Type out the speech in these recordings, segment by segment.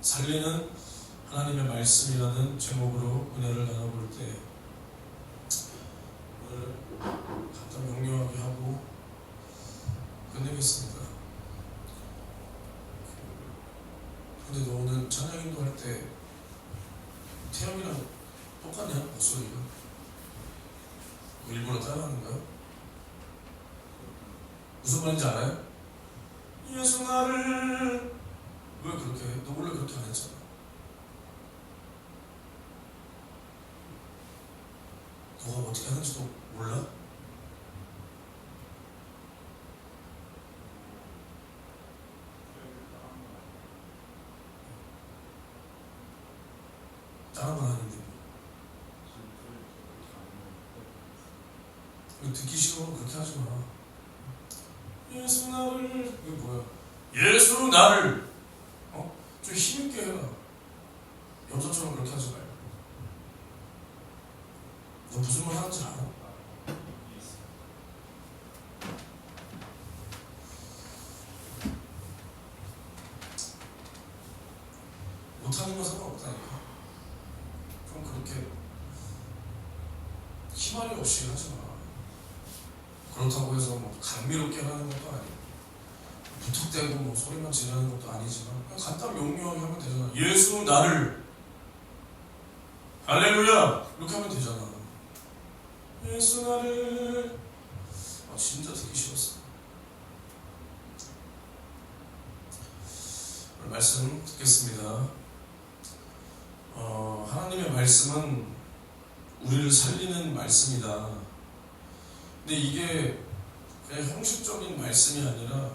살리는 하나님의 말씀이라는 제목으로 은혜를 나눠볼 때 오늘 간단 명료하게 하고 끝내겠습니다. 근데 너 오늘 찬양인도 할 때 태영이랑 똑같냐? 목소리가? 뭐 일부러 따라하는 거야? 무슨 말인지 알아요? 예수 나를 왜 그렇게 해? 너 원래 그렇게 안 했잖아. 너가 어떻게 하는지도 몰라? 다른 건 아닌데 듣기 싫어. 그렇게 하지 마. 예수 나를 이게 뭐야? 예수 나를 좀 힘있게 해라. 여자처럼 그렇게 하지 말고. 너 무슨 말 하는지 알아? 못하는 건 상관없다니까. 좀 그렇게 희망이 없이 하지 마. 그렇다고 해서 뭐 감미롭게 하는 것도 아니고 무턱대고 뭐 소리만 지르는 것도 아니지만 그냥 간단 명료하게 하면 되잖아. 예수 나를 할렐루야 이렇게 하면 되잖아. 예수 나를 진짜 듣기 싫었어. 오늘 말씀 듣겠습니다. 하나님의 말씀은 우리를 살리는 말씀이다. 근데 이게 그냥 형식적인 말씀이 아니라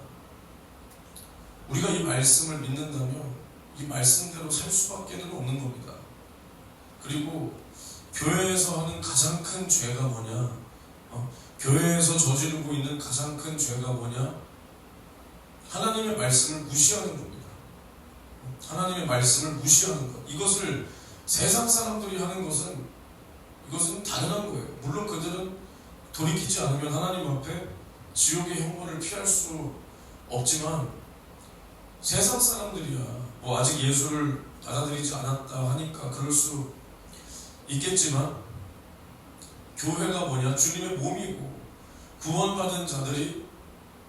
우리가 이 말씀을 믿는다면 이 말씀대로 살 수밖에 없는 겁니다. 그리고 교회에서 하는 가장 큰 죄가 뭐냐? 교회에서 저지르고 있는 가장 큰 죄가 뭐냐? 하나님의 말씀을 무시하는 겁니다. 하나님의 말씀을 무시하는 것. 이것을 세상 사람들이 하는 것은 이것은 당연한 거예요. 물론 그들은 돌이키지 않으면 하나님 앞에 지옥의 형벌을 피할 수 없지만 세상 사람들이야 뭐 아직 예수를 받아들이지 않았다 하니까 그럴 수 있겠지만 교회가 뭐냐? 주님의 몸이고 구원받은 자들이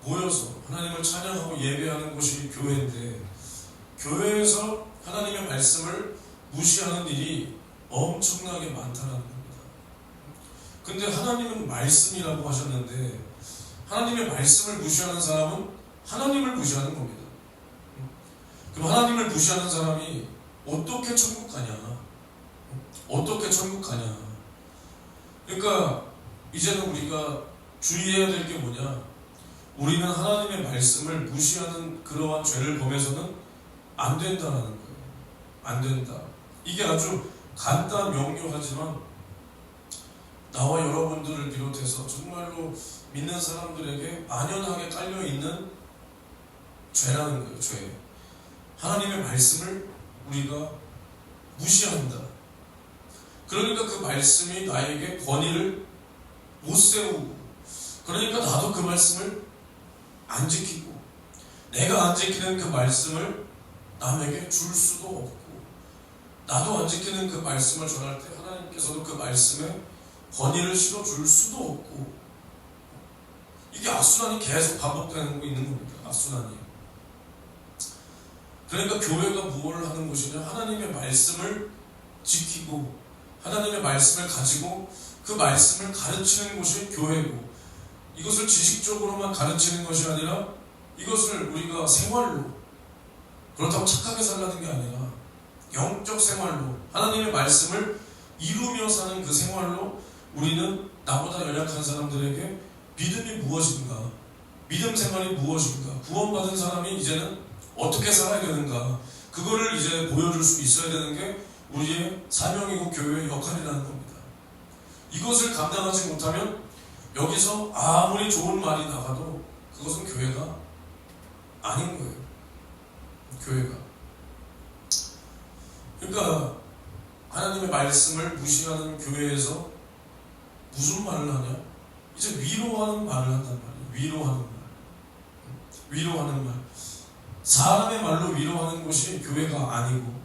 모여서 하나님을 찬양하고 예배하는 곳이 교회인데 교회에서 하나님의 말씀을 무시하는 일이 엄청나게 많다는 겁니다. 근데 하나님은 말씀이라고 하셨는데 하나님의 말씀을 무시하는 사람은 하나님을 무시하는 겁니다. 그럼 하나님을 무시하는 사람이 어떻게 천국 가냐? 어떻게 천국 가냐? 그러니까 이제는 우리가 주의해야 될 게 뭐냐? 우리는 하나님의 말씀을 무시하는 그러한 죄를 범해서는 안 된다는 거예요. 안 된다. 이게 아주 간단 명료하지만 나와 여러분들을 비롯해서 정말로 믿는 사람들에게 만연하게 깔려있는 죄라는 거예요. 죄. 하나님의 말씀을 우리가 무시한다. 그러니까 그 말씀이 나에게 권위를 못 세우고 그러니까 나도 그 말씀을 안 지키고 내가 안 지키는 그 말씀을 남에게 줄 수도 없고 나도 안 지키는 그 말씀을 전할 때 하나님께서도 그 말씀에 권위를 실어줄 수도 없고 이게 악순환이 계속 반복되고 있는 겁니다. 악순환이. 그러니까 교회가 무엇을 하는 곳이냐? 하나님의 말씀을 지키고 하나님의 말씀을 가지고 그 말씀을 가르치는 곳이 교회고 이것을 지식적으로만 가르치는 것이 아니라 이것을 우리가 생활로 그렇다고 착하게 살라는 게 아니라 영적 생활로 하나님의 말씀을 이루며 사는 그 생활로 우리는 나보다 연약한 사람들에게 믿음이 무엇인가, 믿음 생활이 무엇인가, 구원받은 사람이 이제는 어떻게 살아야 되는가 그거를 이제 보여줄 수 있어야 되는 게 우리의 사명이고 교회의 역할이라는 겁니다. 이것을 감당하지 못하면 여기서 아무리 좋은 말이 나가도 그것은 교회가 아닌 거예요. 교회가. 그러니까 하나님의 말씀을 무시하는 교회에서 무슨 말을 하냐? 이제 위로하는 말을 한단 말이에요. 위로하는 말. 사람의 말로 위로하는 것이 교회가 아니고,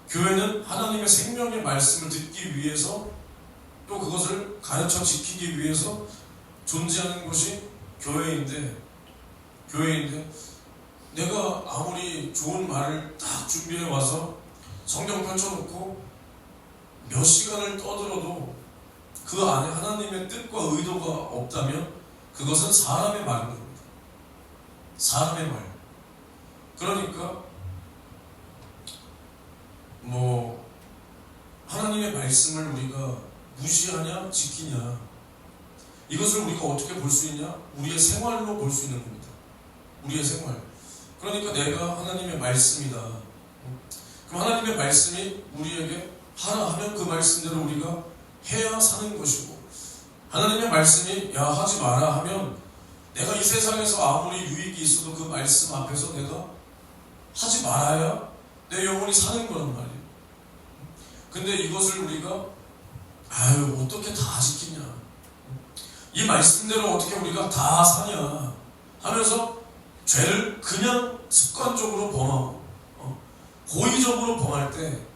교회는 하나님의 생명의 말씀을 듣기 위해서 또 그것을 가르쳐 지키기 위해서 존재하는 것이 교회인데 내가 아무리 좋은 말을 딱 준비해 와서 성경 펼쳐놓고 몇 시간을 떠들어도 그 안에 하나님의 뜻과 의도가 없다면 그것은 사람의 말인 겁니다. 사람의 말. 그러니까 하나님의 말씀을 우리가 무시하냐 지키냐, 이것을 우리가 어떻게 볼 수 있냐? 우리의 생활로 볼 수 있는 겁니다. 우리의 생활. 그러니까 내가 하나님의 말씀이다. 그럼 하나님의 말씀이 우리에게 하라 하면 그 말씀대로 우리가 해야 사는 것이고, 하나님의 말씀이 야 하지 마라 하면 내가 이 세상에서 아무리 유익이 있어도 그 말씀 앞에서 내가 하지 말아야 내 영혼이 사는 거란 말이에요. 근데 이것을 우리가 어떻게 다 지키냐, 이 말씀대로 어떻게 우리가 다 사냐 하면서 죄를 그냥 습관적으로 범하고 고의적으로 범할 때,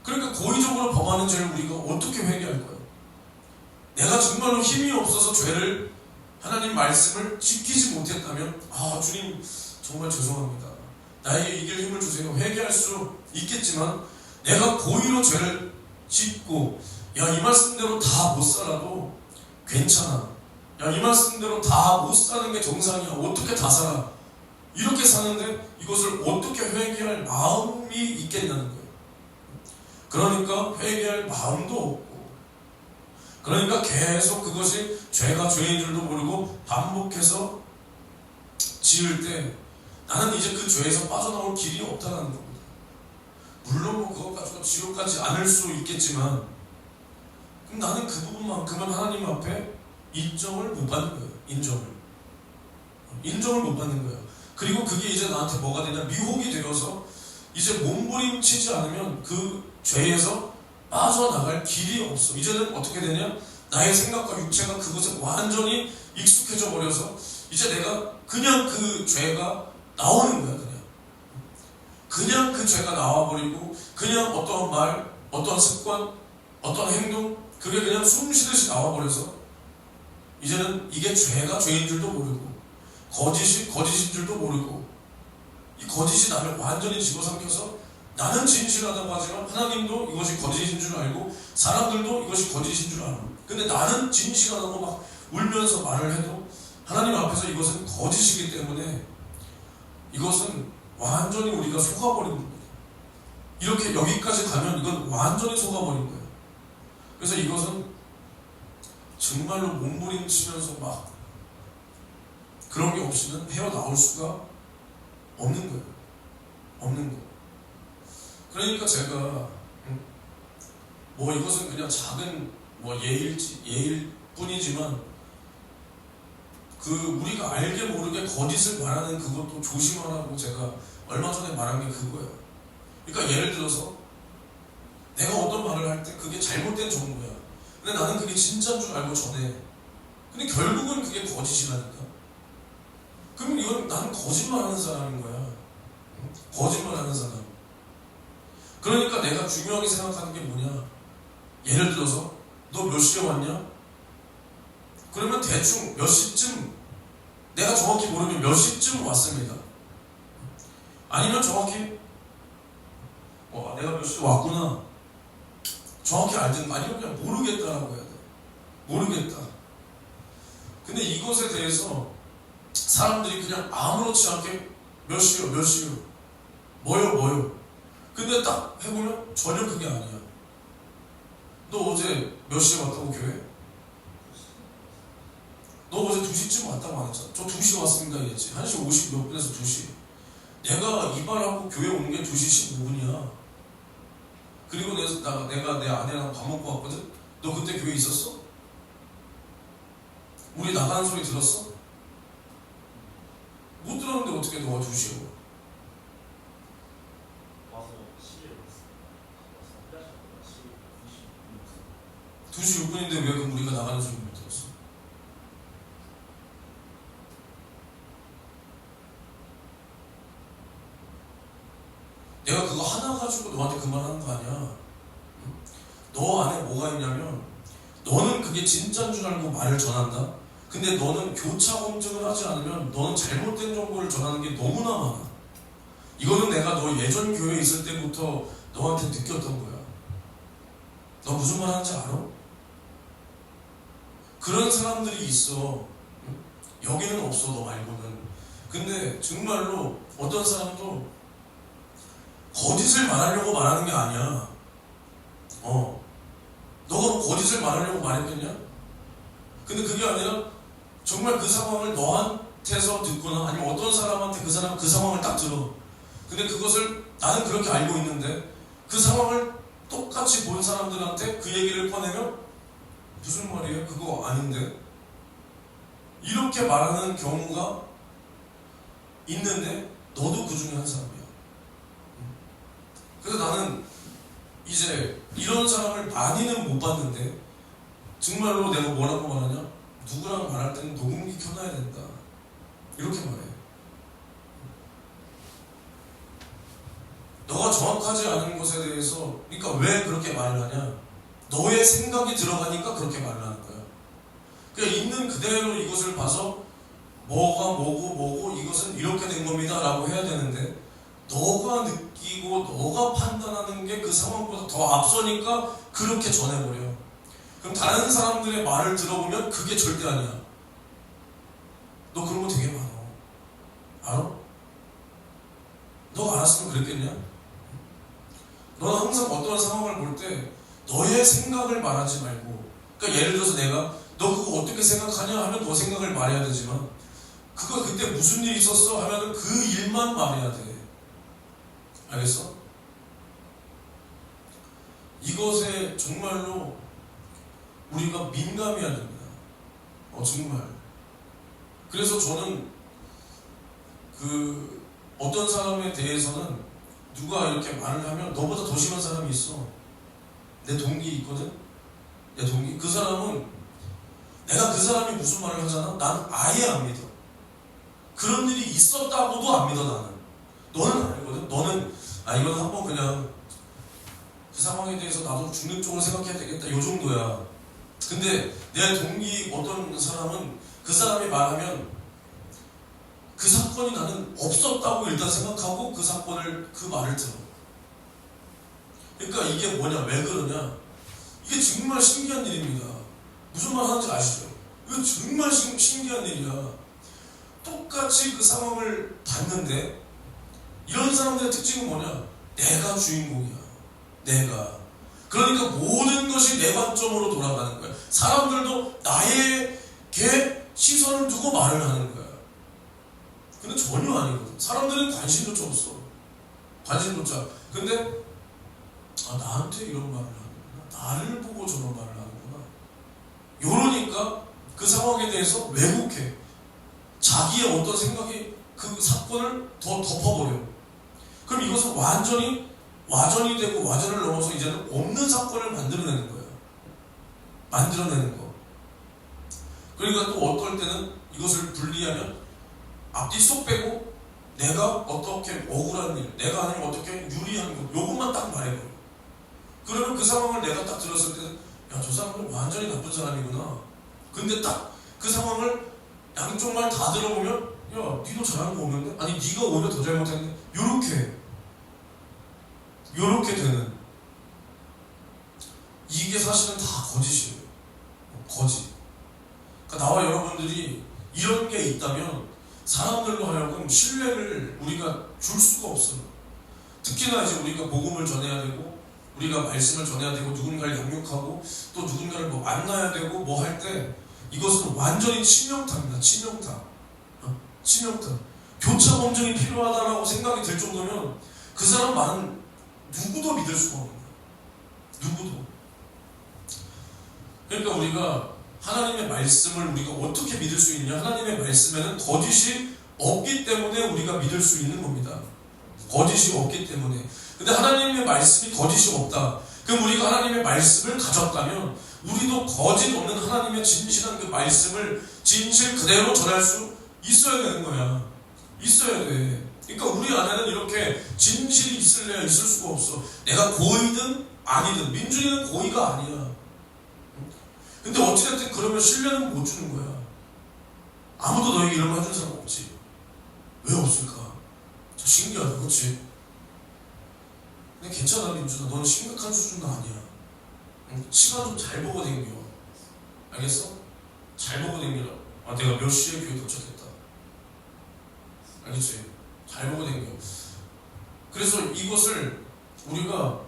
그러니까 고의적으로 범하는 죄를 우리가 어떻게 회개할까요? 내가 정말로 힘이 없어서 죄를, 하나님 말씀을 지키지 못했다면 주님 정말 죄송합니다, 나에게 이길 힘을 주세요, 회개할 수 있겠지만, 내가 고의로 죄를 짓고 이 말씀대로 다 못 살아도 괜찮아, 이 말씀대로 다 못 사는 게 정상이야, 어떻게 다 살아, 이렇게 사는데 이것을 어떻게 회개할 마음이 있겠냐는 거예요. 그러니까 회개할 마음도 없고, 그러니까 계속 그것이 죄가 죄인 줄도 모르고 반복해서 지을 때 나는 이제 그 죄에서 빠져나올 길이 없다는 겁니다. 물론 그것 가지고 지옥 가지 않을 수 있겠지만, 그럼 나는 그 부분만큼은 하나님 앞에 인정을 못 받는 거예요. 인정을 못 받는 거예요. 그리고 그게 이제 나한테 뭐가 되냐, 미혹이 되어서 이제 몸부림치지 않으면 그 죄에서 빠져나갈 길이 없어. 이제는 어떻게 되냐, 나의 생각과 육체가 그것에 완전히 익숙해져 버려서 이제 내가 그냥 그 죄가 나오는 거야. 그냥 그 죄가 나와버리고, 그냥 어떠한 말, 어떠한 습관, 어떠한 행동, 그게 그냥 숨쉬듯이 나와버려서 이제는 이게 죄가 죄인 줄도 모르고 거짓이 거짓인 줄도 모르고, 이 거짓이 나를 완전히 집어삼켜서 나는 진실하다고 하지만 하나님도 이것이 거짓인 줄 알고 사람들도 이것이 거짓인 줄 알고, 근데 나는 진실하다고 막 울면서 말을 해도 하나님 앞에서 이것은 거짓이기 때문에 이것은 완전히 우리가 속아버리는 거예요. 이렇게 여기까지 가면 이건 완전히 속아버린 거예요. 그래서 이것은 정말로 몸부림치면서 막 그런 게 없이는 헤어나올 수가 없는 거예요. 없는 거예요. 그러니까 제가 이것은 그냥 작은 예일 뿐이지만, 우리가 알게 모르게 거짓을 말하는 그것도 조심하라고 제가 얼마 전에 말한 게 그거예요. 그러니까 예를 들어서 내가 어떤 말을 할 때 그게 잘못된 정보야. 근데 나는 그게 진짜인 줄 알고 전해. 근데 결국은 그게 거짓이라니까. 그럼 이건 나는 거짓말하는 사람인 거야. 거짓말하는 사람. 그러니까 내가 중요하게 생각하는 게 뭐냐, 예를 들어서 너 몇 시에 왔냐? 그러면 대충 몇 시쯤, 내가 정확히 모르면 몇 시쯤 왔습니다. 아니면 정확히 내가 몇 시에 왔구나, 정확히 알든, 아니면 그냥 모르겠다라고 해야 돼. 모르겠다. 근데 이것에 대해서 사람들이 그냥 아무렇지 않게 몇 시요 뭐요. 근데 딱 해보면 전혀 그게 아니야. 너 어제 몇 시에 왔다고 교회? 너 어제 2시쯤 왔다고 안 했잖아. 저 2시에 왔습니다 이랬지. 1시 50 몇 분에서 2시. 내가 이발하고 교회 온 게 2시 15분이야. 그리고 내가 내 아내랑 밥 먹고 왔거든? 너 그때 교회 있었어? 우리 나가는 소리 들었어? 못 들었는데 어떻게 너가 2시에 와? 2시 6분인데 왜 그럼 우리가 나가는 소리 못 들었어? 2시 내가 그거 하나 가지고 너한테 그 말 하는 거 아니야. 너 안에 뭐가 있냐면 너는 그게 진짜인 줄 알고 말을 전한다. 근데 너는 교차 검증을 하지 않으면 너는 잘못된 정보를 전하는 게 너무나 많아. 이거는 내가 너 예전 교회에 있을 때부터 너한테 느꼈던 거야. 너 무슨 말 하는지 알아? 그런 사람들이 있어. 여기는 없어, 너 말고는. 근데 정말로 어떤 사람도 거짓을 말하려고 말하는 게 아니야. 너가 뭐 거짓을 말하려고 말했겠냐? 근데 그게 아니라 정말 그 상황을 너한테서 듣거나 아니면 어떤 사람한테 그 상황을 딱 들어. 근데 그것을 나는 그렇게 알고 있는데 그 상황을 똑같이 본 사람들한테 그 얘기를 꺼내면 무슨 말이에요? 그거 아닌데? 이렇게 말하는 경우가 있는데 너도 그 중에 한 사람이야. 그래서 나는 이제 이런 사람을 많이는 못 봤는데 정말로 내가 뭐라고 말하냐? 누구랑 말할 때는 녹음기 켜놔야 된다. 이렇게 말해. 너가 정확하지 않은 것에 대해서 그러니까 왜 그렇게 말을 하냐? 너의 생각이 들어가니까 그렇게 말을 하는 거야. 그러니까 있는 그대로 이것을 봐서 뭐가 뭐고 이것은 이렇게 된 겁니다 라고 해야 되는데 너가 느끼고 너가 판단하는 게 그 상황보다 더 앞서니까 그렇게 전해버려. 그럼 다른 사람들의 말을 들어보면 그게 절대 아니야. 너 그런 거 되게 많아. 알아? 너가 알았으면 그랬겠냐? 너는 항상 어떤 상황을 볼 때 너의 생각을 말하지 말고, 그러니까 예를 들어서 내가 너 그거 어떻게 생각하냐 하면 너 생각을 말해야 되지만 그거 그때 무슨 일이 있었어 하면은 그 일만 말해야 돼. 알겠어? 이것에 정말로 우리가 민감해야 됩니다. 정말. 그래서 저는 그 어떤 사람에 대해서는 누가 이렇게 말을 하면 너보다 더 심한 사람이 있어. 내 동기 있거든? 내 동기? 그 사람은 내가 그 사람이 무슨 말을 하잖아? 난 아예 안 믿어. 그런 일이 있었다고도 안 믿어 나는. 너는 아니거든? 너는 이건 한번 그냥 그 상황에 대해서 나도 죽는 쪽으로 생각해야 되겠다 요 정도야. 근데 내 동기 어떤 사람은 그 사람이 말하면 그 사건이 나는 없었다고 일단 생각하고 그 사건을 그 말을 들어. 그러니까 이게 뭐냐, 왜 그러냐, 이게 정말 신기한 일입니다. 무슨 말 하는지 아시죠? 이거 정말 신기한 일이야. 똑같이 그 상황을 봤는데 이런 사람들의 특징은 뭐냐, 내가 주인공이야. 내가. 그러니까 모든 것이 내 관점으로 돌아가는 거야. 사람들도 나에게 시선을 두고 말을 하는 거야. 근데 전혀 아니거든. 사람들은 관심조차 없어. 관심조차. 근데 나한테 이런 말을 하는구나. 나를 보고 저런 말을 하는구나. 이러니까 그 상황에 대해서 왜곡해. 자기의 어떤 생각이 그 사건을 더 덮어버려. 그럼 이것은 와전이 되고 와전을 넘어서 이제는 없는 사건을 만들어내는 거예요. 만들어내는 거. 그러니까 또 어떨 때는 이것을 분리하면 앞뒤 쏙 빼고 내가 어떻게 억울한 일, 내가 아니면 어떻게 유리한 것, 요것만 딱 말해버려. 그러면 그 상황을 내가 딱 들었을 때는 야, 저 사람은 완전히 나쁜 사람이구나. 근데 딱 그 상황을 양쪽 말 다 들어보면 야, 니도 잘하는 거 없는데? 아니, 니가 오히려 더 잘못했는데? 요렇게 되는, 이게 사실은 다 거짓이에요. 거짓. 그러니까 나와 여러분들이 이런 게 있다면 사람들로 하여금 신뢰를 우리가 줄 수가 없어요. 특히나 이제 우리가 복음을 전해야 되고 우리가 말씀을 전해야 되고 누군가를 양육하고 또 누군가를 뭐 만나야 되고 뭐 할 때 이것은 완전히 치명타입니다. 치명타. 교차 검증이 필요하다라고 생각이 들 정도면 그 사람 말은 누구도 믿을 수가 없는 거예요. 누구도. 그러니까 우리가 하나님의 말씀을 우리가 어떻게 믿을 수 있냐? 하나님의 말씀에는 거짓이 없기 때문에 우리가 믿을 수 있는 겁니다. 거짓이 없기 때문에. 근데 하나님의 말씀이 거짓이 없다. 그럼 우리가 하나님의 말씀을 가졌다면 우리도 거짓 없는 하나님의 진실한 그 말씀을 진실 그대로 전할 수 있어야 되는 거야. 있어야 돼. 그러니까 우리 안에는 이렇게 진실이 있을래야 있을 수가 없어. 내가 고의든 아니든. 민준이는 고의가 아니야. 근데 어찌됐든 그러면 신뢰는 못 주는 거야. 아무도 너에게 이런 거 해준 사람 없지. 왜 없을까? 저 신기하다, 그렇지? 근데 괜찮아, 민준아. 너는 심각한 수준은 아니야. 시간 좀 잘 보고 댕겨. 알겠어? 잘 보고 댕기라. 아, 내가 몇 시에 교회 도착했다. 알겠지? 잘 보고 댕겨. 그래서 이것을 우리가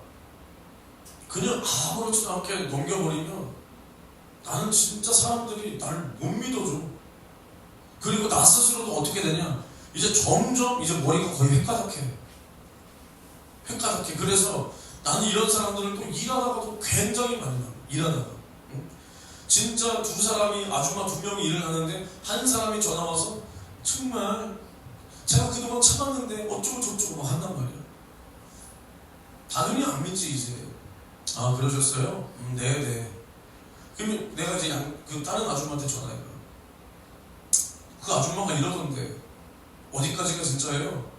그냥 아무렇지도 않게 넘겨버리면 나는 진짜 사람들이 날 못 믿어줘. 그리고 나 스스로도 어떻게 되냐? 이제 점점 이제 머리가 거의 헷가닥해. 그래서 나는 이런 사람들을 또 일하다가도 굉장히 많이 나. 일하다가. 응? 진짜 두 사람이, 아줌마 두 명이 일을 하는데 한 사람이 전화 와서 정말 제가 그동안 참았는데 어쩌고 저쩌고 막 한단 말이야. 당연히 안 믿지 이제. 아, 그러셨어요? 네네. 그러면 내가 이제 그 다른 아줌마한테 전화해봐. 그 아줌마가 이러던데 어디까지가 진짜예요?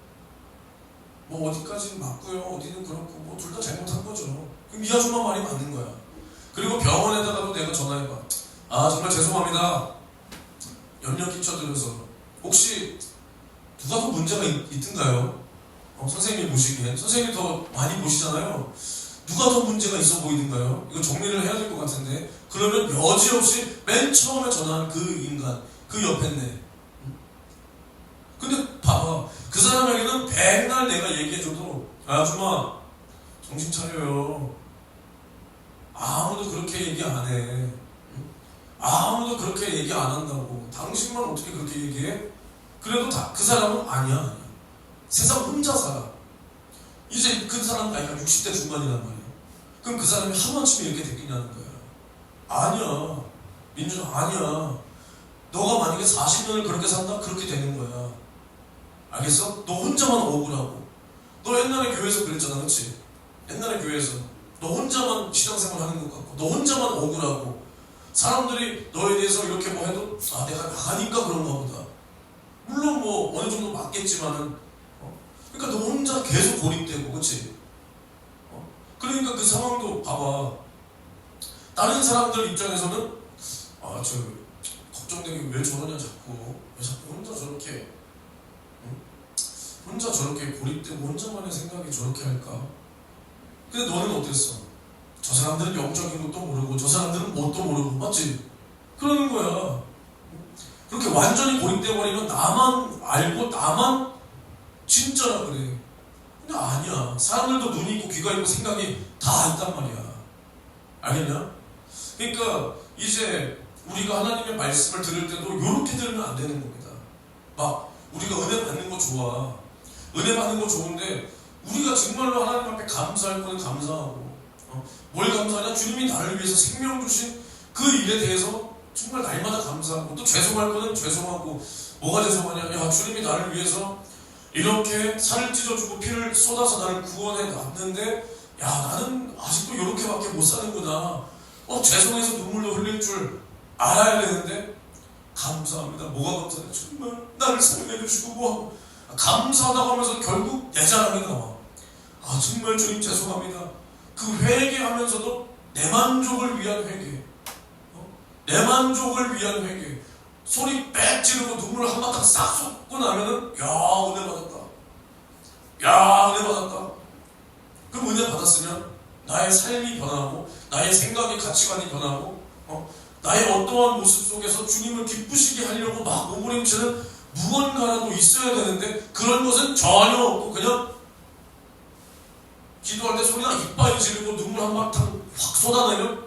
뭐 어디까지는 맞고요, 어디는 그렇고 뭐 둘 다 잘못한 거죠. 그럼 이 아줌마 말이 맞는 거야. 그리고 병원에다가도 내가 전화해봐. 아, 정말 죄송합니다. 염려 끼쳐드려서 혹시 누가 더 문제가 있든가요? 선생님이 보시기엔 선생님이 더 많이 보시잖아요. 누가 더 문제가 있어 보이든가요? 이거 정리를 해야 될 것 같은데. 그러면 여지없이 맨 처음에 전화한 그 인간, 그 옆에 있네. 근데 봐봐, 그 사람에게는 백날 내가 얘기해줘도 아줌마 정신 차려요. 아무도 그렇게 얘기 안 해. 아무도 그렇게 얘기 안 한다고. 당신만 어떻게 그렇게 얘기해? 그래도 그 사람은 아니야. 세상 혼자 살아. 이제 그 사람 나이가 60대 중반이란 말이야. 그럼 그 사람이 하루아침에 이렇게 됐겠냐는 거야. 아니야. 민준아, 아니야. 너가 만약에 40년을 그렇게 산다? 그렇게 되는 거야. 알겠어? 너 혼자만 억울하고. 너 옛날에 교회에서 그랬잖아, 그치? 옛날에 교회에서 너 혼자만 신앙생활 하는 것 같고, 너 혼자만 억울하고, 사람들이 너에 대해서 이렇게 뭐 해도 아, 내가 나가니까 그런가 보다. 물론 뭐 어느 정도 맞겠지만은, 그러니까 너 혼자 계속 고립되고, 그치? 그러니까 그 상황도 봐봐. 다른 사람들 입장에서는 아, 저 걱정되게 왜 저러냐 자꾸. 왜 자꾸 혼자 저렇게 혼자 저렇게 고립되고 혼자만의 생각이 저렇게 할까? 근데 너는 어땠어? 저 사람들은 영적인 것도 모르고 저 사람들은 뭣도 모르고, 맞지? 그러는 거야. 그렇게 완전히 고립돼 버리면 나만 알고 나만 진짜라 그래. 근데 아니야. 사람들도 눈이 있고 귀가 있고 생각이 다 있단 말이야. 알겠냐? 그러니까 이제 우리가 하나님의 말씀을 들을 때도 이렇게 들으면 안 되는 겁니다. 막 우리가 은혜 받는 거 좋아. 은혜 받는 거 좋은데 우리가 정말로 하나님 앞에 감사할 거는 감사하고, 뭘 감사하냐? 주님이 나를 위해서 생명 주신 그 일에 대해서 정말 날마다 감사하고, 또 죄송할 거는 죄송하고. 뭐가 죄송하냐? 야, 주님이 나를 위해서 이렇게 살을 찢어주고 피를 쏟아서 나를 구원해 놨는데 야, 나는 아직도 이렇게밖에 못 사는구나. 죄송해서 눈물도 흘릴 줄 알아야 되는데 감사합니다. 뭐가 감사해? 정말 나를 사랑해 주시고 뭐 감사하다고 하면서 결국 내 자랑이 나와. 아, 정말 주님 죄송합니다. 그 회개하면서도 내 만족을 위한 회개, 내 만족을 위한 회개. 소리 빽 지르고 눈물 한 바탕 싹 쏟고 나면은 야, 은혜 받았다. 야, 은혜 받았다. 그럼 은혜 받았으면 나의 삶이 변하고 나의 생각의 가치관이 변하고, 나의 어떠한 모습 속에서 주님을 기쁘시게 하려고 막 몸부림치는 무언가라도 있어야 되는데 그런 것은 전혀 없고 그냥 기도할 때 소리가 이빨 지르고 눈물 한 바탕 확 쏟아내면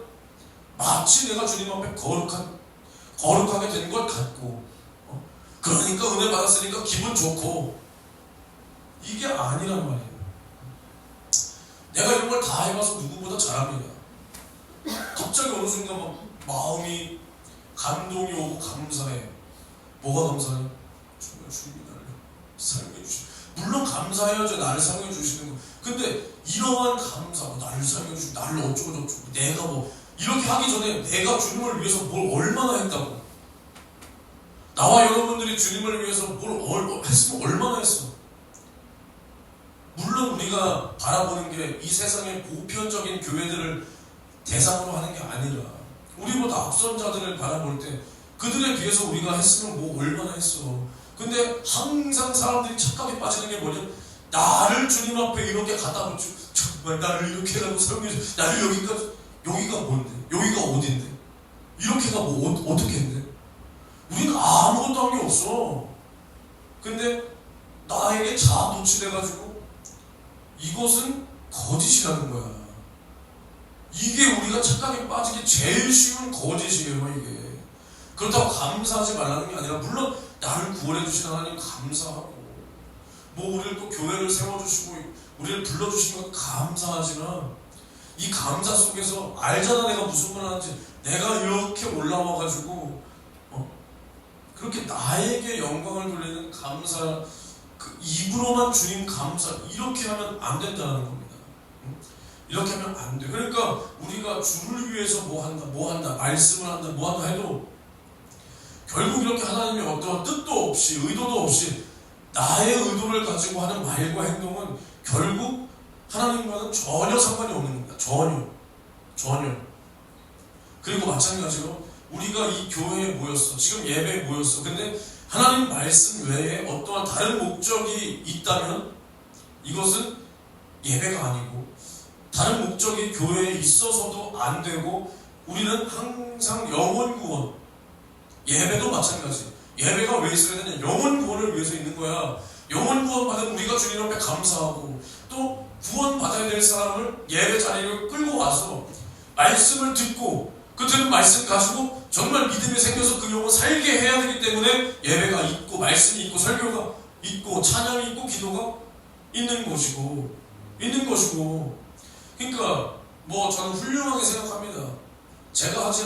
마치 내가 주님 앞에 거룩하게 된 것 같고, 그러니까 은혜 받았으니까 기분 좋고. 이게 아니란 말이에요. 내가 이런 걸 다 해봐서 누구보다 잘합니다. 갑자기 어느 순간 막 마음이 감동이 오고 감사해. 뭐가 감사해? 정말 주님이 나를 사용해 주시. 물론 감사해야죠, 나를 사용해 주시는 거. 근데 이러한 감사, 나를 사용해 주시고 나를 어쩌고 저쩌고 내가 뭐 이렇게 하기 전에 내가 주님을 위해서 뭘 얼마나 했다고. 나와 여러분들이 주님을 위해서 뭘 했으면 얼마나 했어. 물론 우리가 바라보는 게 이 세상의 보편적인 교회들을 대상으로 하는 게 아니라 우리보다 앞선 자들을 바라볼 때 그들에 비해서 우리가 했으면 뭐 얼마나 했어. 근데 항상 사람들이 착각에 빠지는 게 뭐냐? 나를 주님 앞에 이렇게 갖다 붙여. 정말 나를 이렇게 하라고 설명해줘. 나를 여기가 뭔데? 여기가 어딘데? 이렇게가 뭐 어떻게 했는데? 우리는 아무것도 한 게 없어. 근데 나에게 자아 도취돼가지고 이것은 거짓이라는 거야. 이게 우리가 착각에 빠지기 제일 쉬운 거짓이에요, 이게. 그렇다고 감사하지 말라는 게 아니라, 물론 나를 구원해 주신 하나님 감사하고, 뭐 우리를 또 교회를 세워주시고 우리를 불러주신 건 감사하지만, 이 감사 속에서 알잖아, 내가 무슨 말 하는지. 내가 이렇게 올라와가지고 그렇게 나에게 영광을 돌리는 감사, 그 입으로만 주님 감사, 이렇게 하면 안 된다는 겁니다. 이렇게 하면 안 돼. 그러니까 우리가 주를 위해서 뭐 한다, 말씀을 한다, 뭐 한다 해도 결국 이렇게 하나님의 어떠한 뜻도 없이, 의도도 없이 나의 의도를 가지고 하는 말과 행동은 결국 하나님과는 전혀 상관이 없는 겁니다. 전혀. 그리고 마찬가지로 우리가 이 교회에 모였어. 지금 예배에 모였어. 근데 하나님 말씀 외에 어떠한 다른 목적이 있다면 이것은 예배가 아니고, 다른 목적이 교회에 있어서도 안 되고, 우리는 항상 영혼 구원, 예배도 마찬가지. 예배가 왜 있어야 되냐? 영혼 구원을 위해서 있는 거야. 영혼 구원 받은 우리가 주님 앞에 감사하고, 또 구원 받아야 될 사람을 예배 자리를 끌고 와서 말씀을 듣고, 그 들은 말씀 가지고 정말 믿음이 생겨서 그 영혼 살게 해야 되기 때문에 예배가 있고, 말씀이 있고, 설교가 있고, 찬양이 있고, 기도가 있는 것이고. 그러니까 뭐 저는 훌륭하게 생각합니다. 제가 하지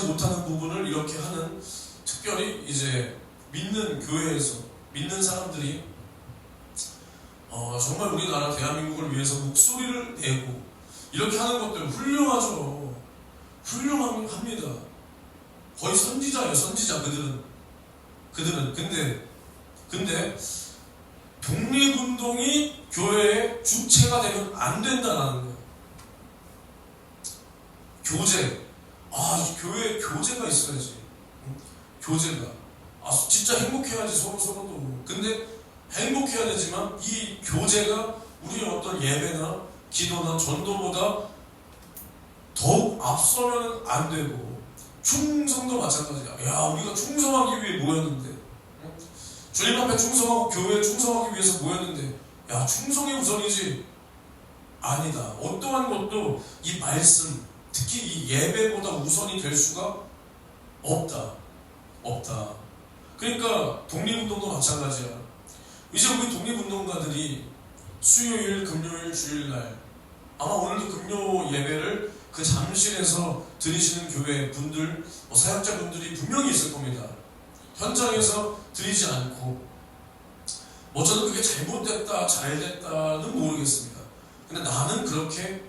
못하는 부분을 이렇게 하는, 특별히 이제 믿는 교회에서 믿는 사람들이 정말 우리나라 대한민국을 위해서 목소리를 내고 이렇게 하는 것들 훌륭하죠. 훌륭합니다. 거의 선지자예요, 선지자. 그들은 근데 독립운동이 교회의 주체가 되면 안 된다는 거예요. 교제. 교회에 교제가 있어야지. 교제가. 진짜 행복해야지, 서로도. 근데 행복해야 되지만 이 교제가 우리의 어떤 예배나 기도나 전도보다 더욱 앞서면 안 되고, 충성도 마찬가지야. 야, 우리가 충성하기 위해 모였는데, 주님 앞에 충성하고 교회에 충성하기 위해서 모였는데, 야, 충성이 우선이지. 아니다. 어떠한 것도 이 말씀, 특히 이 예배보다 우선이 될 수가 없다. 그러니까 독립운동도 마찬가지야. 이제 우리 독립운동가들이 수요일, 금요일, 주일날, 아마 오늘도 금요 예배를 그 잠실에서 드리시는 교회 분들, 사역자분들이 분명히 있을 겁니다. 현장에서 드리지 않고, 저는 그게 잘못됐다, 잘됐다는 모르겠습니다. 근데 나는 그렇게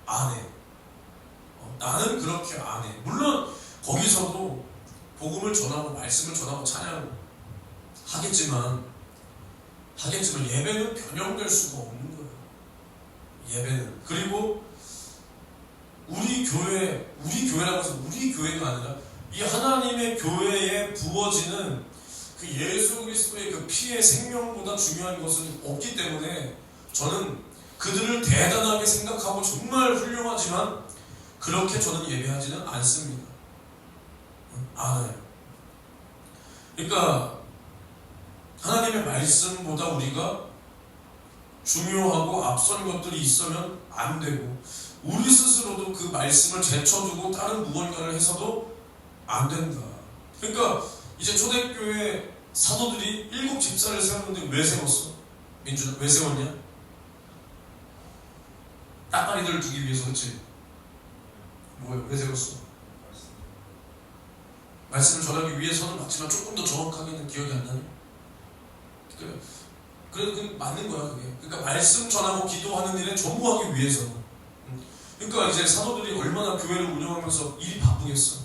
안 해. 나는 그렇게 안 해. 물론 거기서도 복음을 전하고 말씀을 전하고 찬양하겠지만 예배는 변형될 수가 없는 거예요. 예배는. 그리고 우리 교회라고 해서 우리 교회가 아니라 이 하나님의 교회에 부어지는 그 예수 그리스도의 그 피의 생명보다 중요한 것은 없기 때문에 저는 그들을 대단하게 생각하고 정말 훌륭하지만 그렇게 저는 예배하지는 않습니다. 안 해요. 그러니까 하나님의 말씀보다 우리가 중요하고 앞선 것들이 있으면 안 되고, 우리 스스로도 그 말씀을 제쳐두고 다른 무언가를 해서도 안 된다. 그러니까 이제 초대교회 사도들이 7 집사를 세웠는데 왜 세웠어? 민준아, 왜 세웠냐? 따까리들을 두기 위해서. 그렇지? 뭐예요? 왜 세웠어? 말씀을 전하기 위해서는 맞지만 조금 더 정확하게는 기억이 안 나네. 그래, 맞는 거야, 그게. 그러니까 말씀 전하고 기도하는 일에 전무하기 위해서. 그러니까 이제 사도들이 얼마나 교회를 운영하면서 일이 바쁘겠어.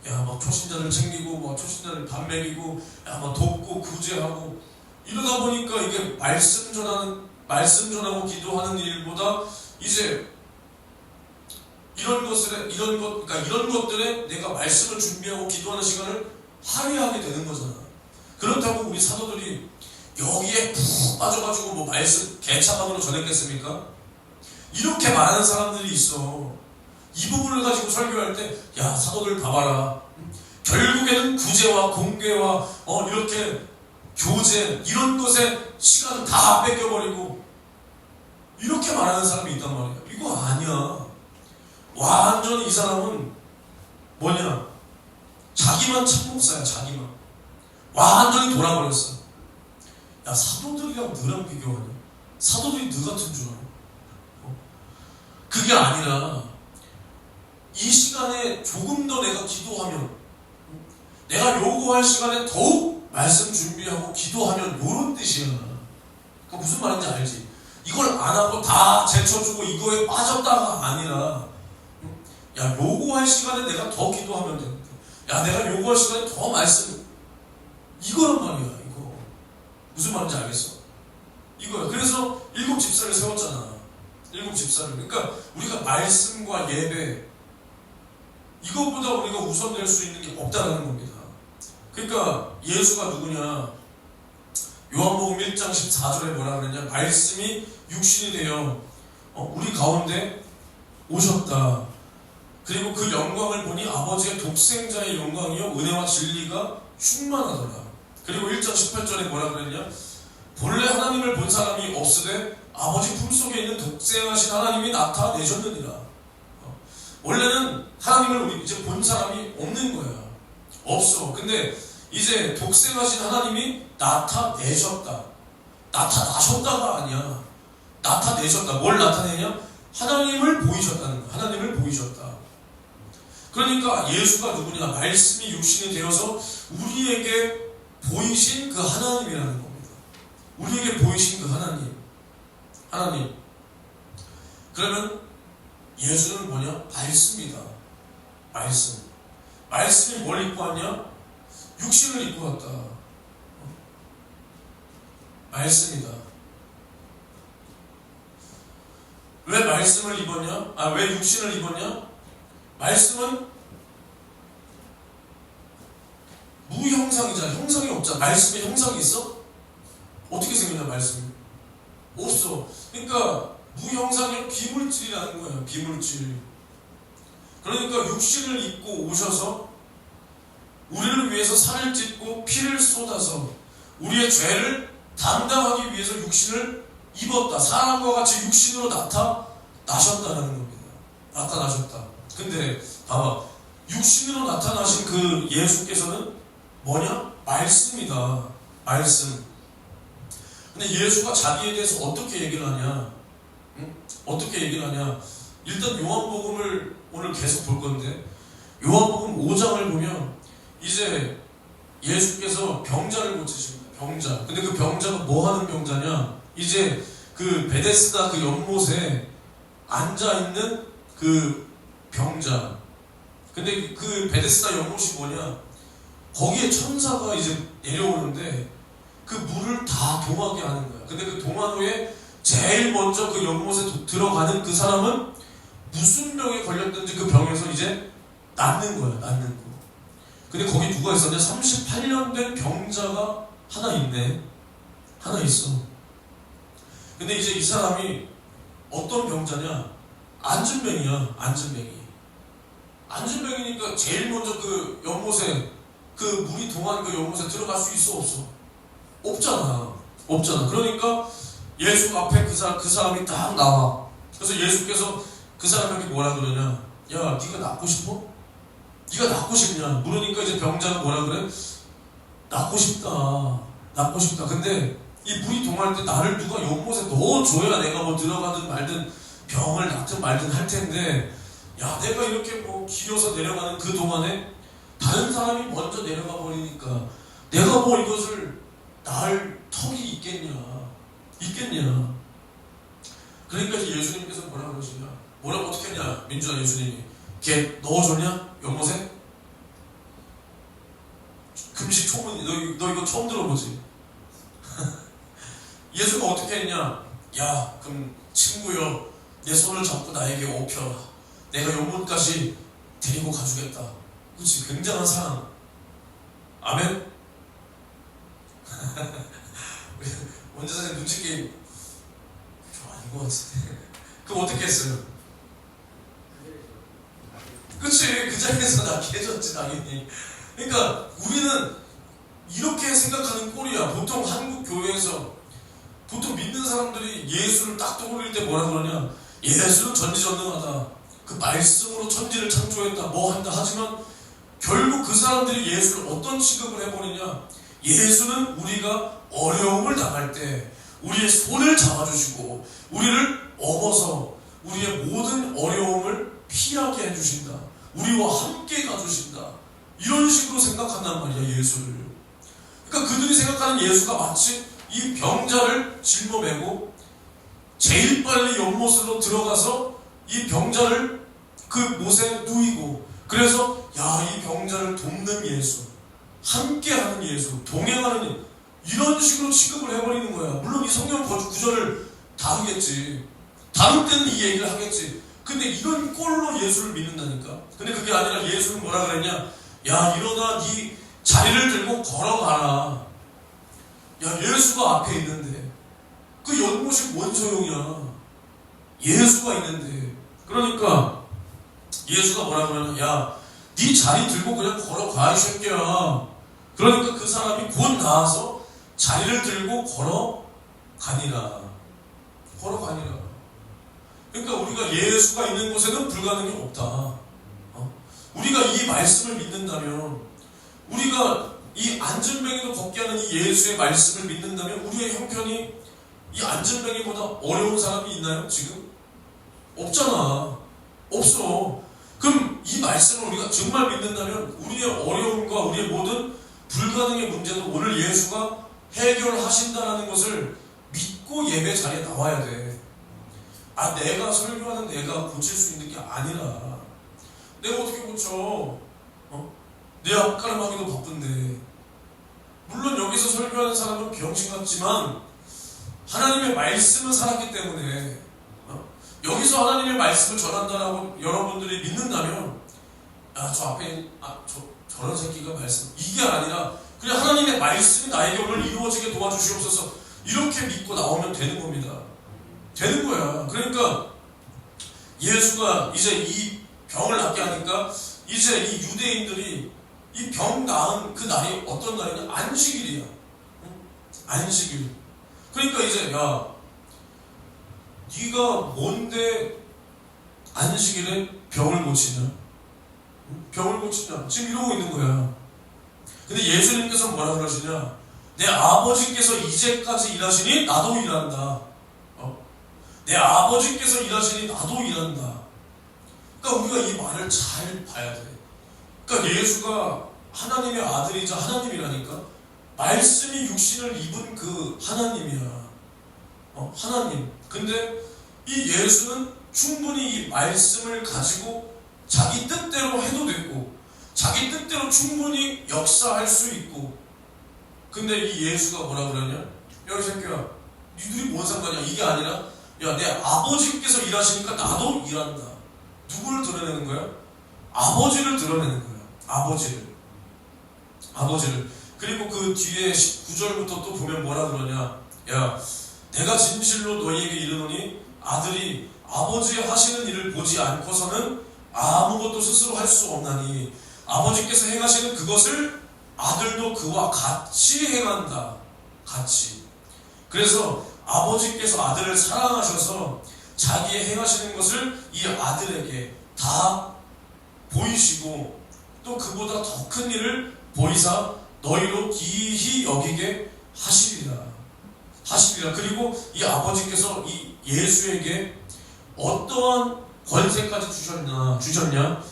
야, 막 초신자를 챙기고, 막 초신자를 밥 먹이고, 야, 막 돕고, 구제하고, 이러다 보니까 이게 말씀 전하고 기도하는 일보다 이제 이런 것들에 내가 말씀을 준비하고 기도하는 시간을 할애하게 되는 거잖아. 그렇다고 우리 사도들이 여기에 푹 빠져가지고 뭐 말씀 개차반으로 전했겠습니까? 이렇게 많은 사람들이 있어. 이 부분을 가지고 설교할 때, 야, 사도들 봐봐라. 결국에는 구제와 공개와 이렇게 교제 이런 것에 시간을 다 뺏겨버리고 이렇게 말하는 사람이 있단 말이야. 이거 아니야. 완전히 이 사람은 뭐냐? 자기만 참목사야. 자기만. 완전히 돌아버렸어. 야, 사도들이랑 너랑 비교하냐? 사도들이 너 같은 줄 알아? 그게 아니라 이 시간에 조금 더 내가 기도하면, 내가 요구할 시간에 더욱 말씀 준비하고 기도하면 요런 뜻이야. 그 무슨 말인지 알지? 이걸 안 하고 다 제쳐주고 이거에 빠졌다가 아니라, 야, 요구할 시간에 내가 더 기도하면 되는데, 야, 내가 요구할 시간에 더 말씀, 이거란 말이야. 이거 무슨 말인지 알겠어? 이거야. 그래서 7 집사를 세웠잖아. 7 집사를. 그러니까 우리가 말씀과 예배, 이것보다 우리가 우선될 수 있는 게 없다는 겁니다. 그러니까 예수가 누구냐? 요한복음 1장 14절에 뭐라 그랬냐? 말씀이 육신이 되어 우리 가운데 오셨다. 그리고 그 영광을 보니 아버지의 독생자의 영광이요 은혜와 진리가 충만하더라. 그리고 1장 18절에 뭐라 그랬냐? 본래 하나님을 본 사람이 없으되 아버지 품속에 있는 독생하신 하나님이 나타내셨느니라. 원래는 하나님을 우리 이제 본 사람이 없는 거야. 없어. 근데 이제 독생하신 하나님이 나타내셨다. 나타나셨다가 아니야. 나타내셨다. 뭘 나타내냐? 하나님을 보이셨다는 거야. 하나님을 보이셨다. 그러니까 예수가 누구냐? 말씀이 육신이 되어서 우리에게 보이신 그 하나님이라는 겁니다. 우리에게 보이신 그 하나님. 하나님. 그러면 예수는 뭐냐? 말씀이다. 말씀. 말씀이 뭘 입고 왔냐? 육신을 입고 왔다. 말씀이다. 왜 말씀을 입었냐? 왜 육신을 입었냐? 말씀은 무형상이잖아. 형상이 없잖아. 말씀에 형상이 있어? 어떻게 생겼냐, 말씀이? 없어. 그러니까 무형상이 비물질이라는 거예요. 비물질. 그러니까 육신을 입고 오셔서 우리를 위해서 살을 찢고 피를 쏟아서 우리의 죄를 담당하기 위해서 육신을 입었다. 사람과 같이 육신으로 나타나셨다는 겁니다. 나타나셨다. 근데 봐봐. 육신으로 나타나신 그 예수께서는 뭐냐? 말씀이다. 말씀. 근데 예수가 자기에 대해서 어떻게 얘기를 하냐? 응? 어떻게 얘기를 하냐? 일단 요한복음을 오늘 계속 볼 건데, 요한복음 5장을 보면 이제 예수께서 병자를 고치십니다. 병자. 근데 그 병자가 뭐 하는 병자냐? 이제 그 베데스다 그 연못에 앉아있는 그 병자. 근데 그 베데스다 연못이 뭐냐? 거기에 천사가 이제 내려오는데 그 물을 다 동하게 하는 거야. 근데 그 동한 후에 제일 먼저 그 연못에 들어가는 그 사람은 무슨 병에 걸렸든지 그 병에서 이제 낫는 거야. 낫는 거. 근데 거기 누가 있었냐? 38년 된 병자가 하나 있네. 하나 있어. 근데 이제 이 사람이 어떤 병자냐? 안진병이야. 안진병이니까 제일 먼저 그 연못에 그 물이 동한 그 연못에 들어갈 수 있어? 없어? 없잖아. 그러니까 예수 앞에 그 사람이 딱 나와. 그래서 예수께서 그 사람에게 뭐라 그러냐? 야, 네가 낫고 싶어? 네가 낫고 싶냐? 물으니까 이제 병자가 뭐라 그래? 낫고 싶다. 근데 이 물이 동할 때 나를 누가 연못에 넣어줘야 내가 뭐 들어가든 말든 병을 낫든 말든 할 텐데, 야, 내가 이렇게 뭐 기어서 내려가는 그 동안에 다른 사람이 먼저 내려가 버리니까 내가 뭐 이것을 나을 턱이 있겠냐? 그러니까 예수님께서 뭐라 그러시냐? 뭐라고 어떻게 했냐? 민주아 예수님이 걔 넣어줬냐? 연못에? 금식 초문 너 이거 처음 들어보지? 어떻게 했냐? 야, 그럼 친구여, 내 손을 잡고 나에게 업혀라. 내가 영혼까지 데리고 가주겠다. 그렇지, 굉장한 사랑. 아멘? 원자사님 눈치게임 좀 아닌 것 같은데. 그럼 어떻게 했어요? 그치, 그 자리에서 낫게 해줬지 당연히. 그러니까 우리는 이렇게 생각하는 꼴이야. 보통 한국 교회에서 보통 믿는 사람들이 예수를 딱 떠올릴 때 뭐라 그러냐? 예수는 전지전능하다. 그 말씀으로 천지를 창조했다. 뭐 한다. 하지만 결국 그 사람들이 예수를 어떤 취급을 해버리냐? 예수는 우리가 어려움을 당할 때 우리의 손을 잡아주시고 우리를 업어서 우리의 모든 어려움을 피하게 해주신다. 우리와 함께 가주신다. 이런 식으로 생각한단 말이야, 예수를. 그러니까 그들이 생각하는 예수가 마치 이 병자를 짊어매고 제일 빨리 연못으로 들어가서 이 병자를 그 못에 누이고, 그래서 야, 이 병자를 돕는 예수, 함께하는 예수, 동행하는 예수, 이런 식으로 취급을 해버리는 거야. 물론 이 성경 구절을 다루겠지. 다룰 때는 이 얘기를 하겠지. 근데 이런 꼴로 예수를 믿는다니까. 근데 그게 아니라 예수는 뭐라 그랬냐? 야, 일어나 네 자리를 들고 걸어가라. 야, 예수가 앞에 있는데 그 연못이 뭔 소용이야. 예수가 있는데. 그러니까 예수가 뭐라 그러냐? 야, 네 자리 들고 그냥 걸어가, 이 새끼야. 그러니까 그 사람이 곧 나와서 자리를 들고 걸어가니라. 걸어가니라. 그러니까 우리가 예수가 있는 곳에는 불가능이 없다. 우리가 이 말씀을 믿는다면, 우리가 이 안전뱅이도 걷게 하는 이 예수의 말씀을 믿는다면, 우리의 형편이 이 안전뱅이보다 어려운 사람이 있나요? 지금? 없잖아. 없어. 그럼 이 말씀을 우리가 정말 믿는다면 우리의 어려움과 우리의 모든 불가능의 문제도 오늘 예수가 해결하신다는 것을 믿고 예배 자리에 나와야 돼. 아, 내가 설교하는 내가 고칠 수 있는 게 아니라, 내가 어떻게 고쳐? 내 앞가림하기도 바쁜데. 물론 여기서 설교하는 사람은 병신 같지만 하나님의 말씀은 살았기 때문에, 여기서 하나님의 말씀을 전한다라고 여러분들이 믿는다면, 저 앞에 저런 새끼가 말씀, 이게 아니라 그냥 하나님의 말씀이 나에게 오늘 이루어지게 도와주시옵소서, 이렇게 믿고 나오면 되는 겁니다. 되는 거야. 그러니까 예수가 이제 이 병을 낫게 하니까 이제 이 유대인들이 이 병 나은 그 날이 어떤 날이냐? 안식일이야. 안식일. 그러니까 이제 야, 네가 뭔데 안식일에 병을 고치냐? 병을 고치냐? 지금 이러고 있는 거야. 근데 예수님께서 뭐라 그러시냐? 내 아버지께서 이제까지 일하시니 나도 일한다. 내 아버지께서 일하시니 나도 일한다. 그러니까 우리가 이 말을 잘 봐야 돼. 그러니까 예수가 하나님의 아들이자 하나님이라니까. 말씀이 육신을 입은 그 하나님이야. 하나님. 근데 이 예수는 충분히 이 말씀을 가지고 자기 뜻대로 해도 되고 자기 뜻대로 충분히 역사할 수 있고. 근데 이 예수가 뭐라 그러냐? 야, 이 새끼야, 니들이 뭔 상관이야? 이게 아니라, 야, 내 아버지께서 일하시니까 나도 일한다. 누구를 드러내는 거야? 아버지를 드러내는 거야. 아버지를. 그리고 그 뒤에 19절부터 또 보면 뭐라 그러냐? 야, 내가 진실로 너희에게 이르노니 아들이 아버지 하시는 일을 보지 않고서는 아무것도 스스로 할 수 없나니 아버지께서 행하시는 그것을 아들도 그와 같이 행한다. 같이. 그래서 아버지께서 아들을 사랑하셔서 자기의 행하시는 것을 이 아들에게 다 보이시고 또 그보다 더 큰 일을 보이사 너희로 기히 여기게 하시리라. 그리고 이 아버지께서 이 예수에게 어떠한 권세까지 주셨냐?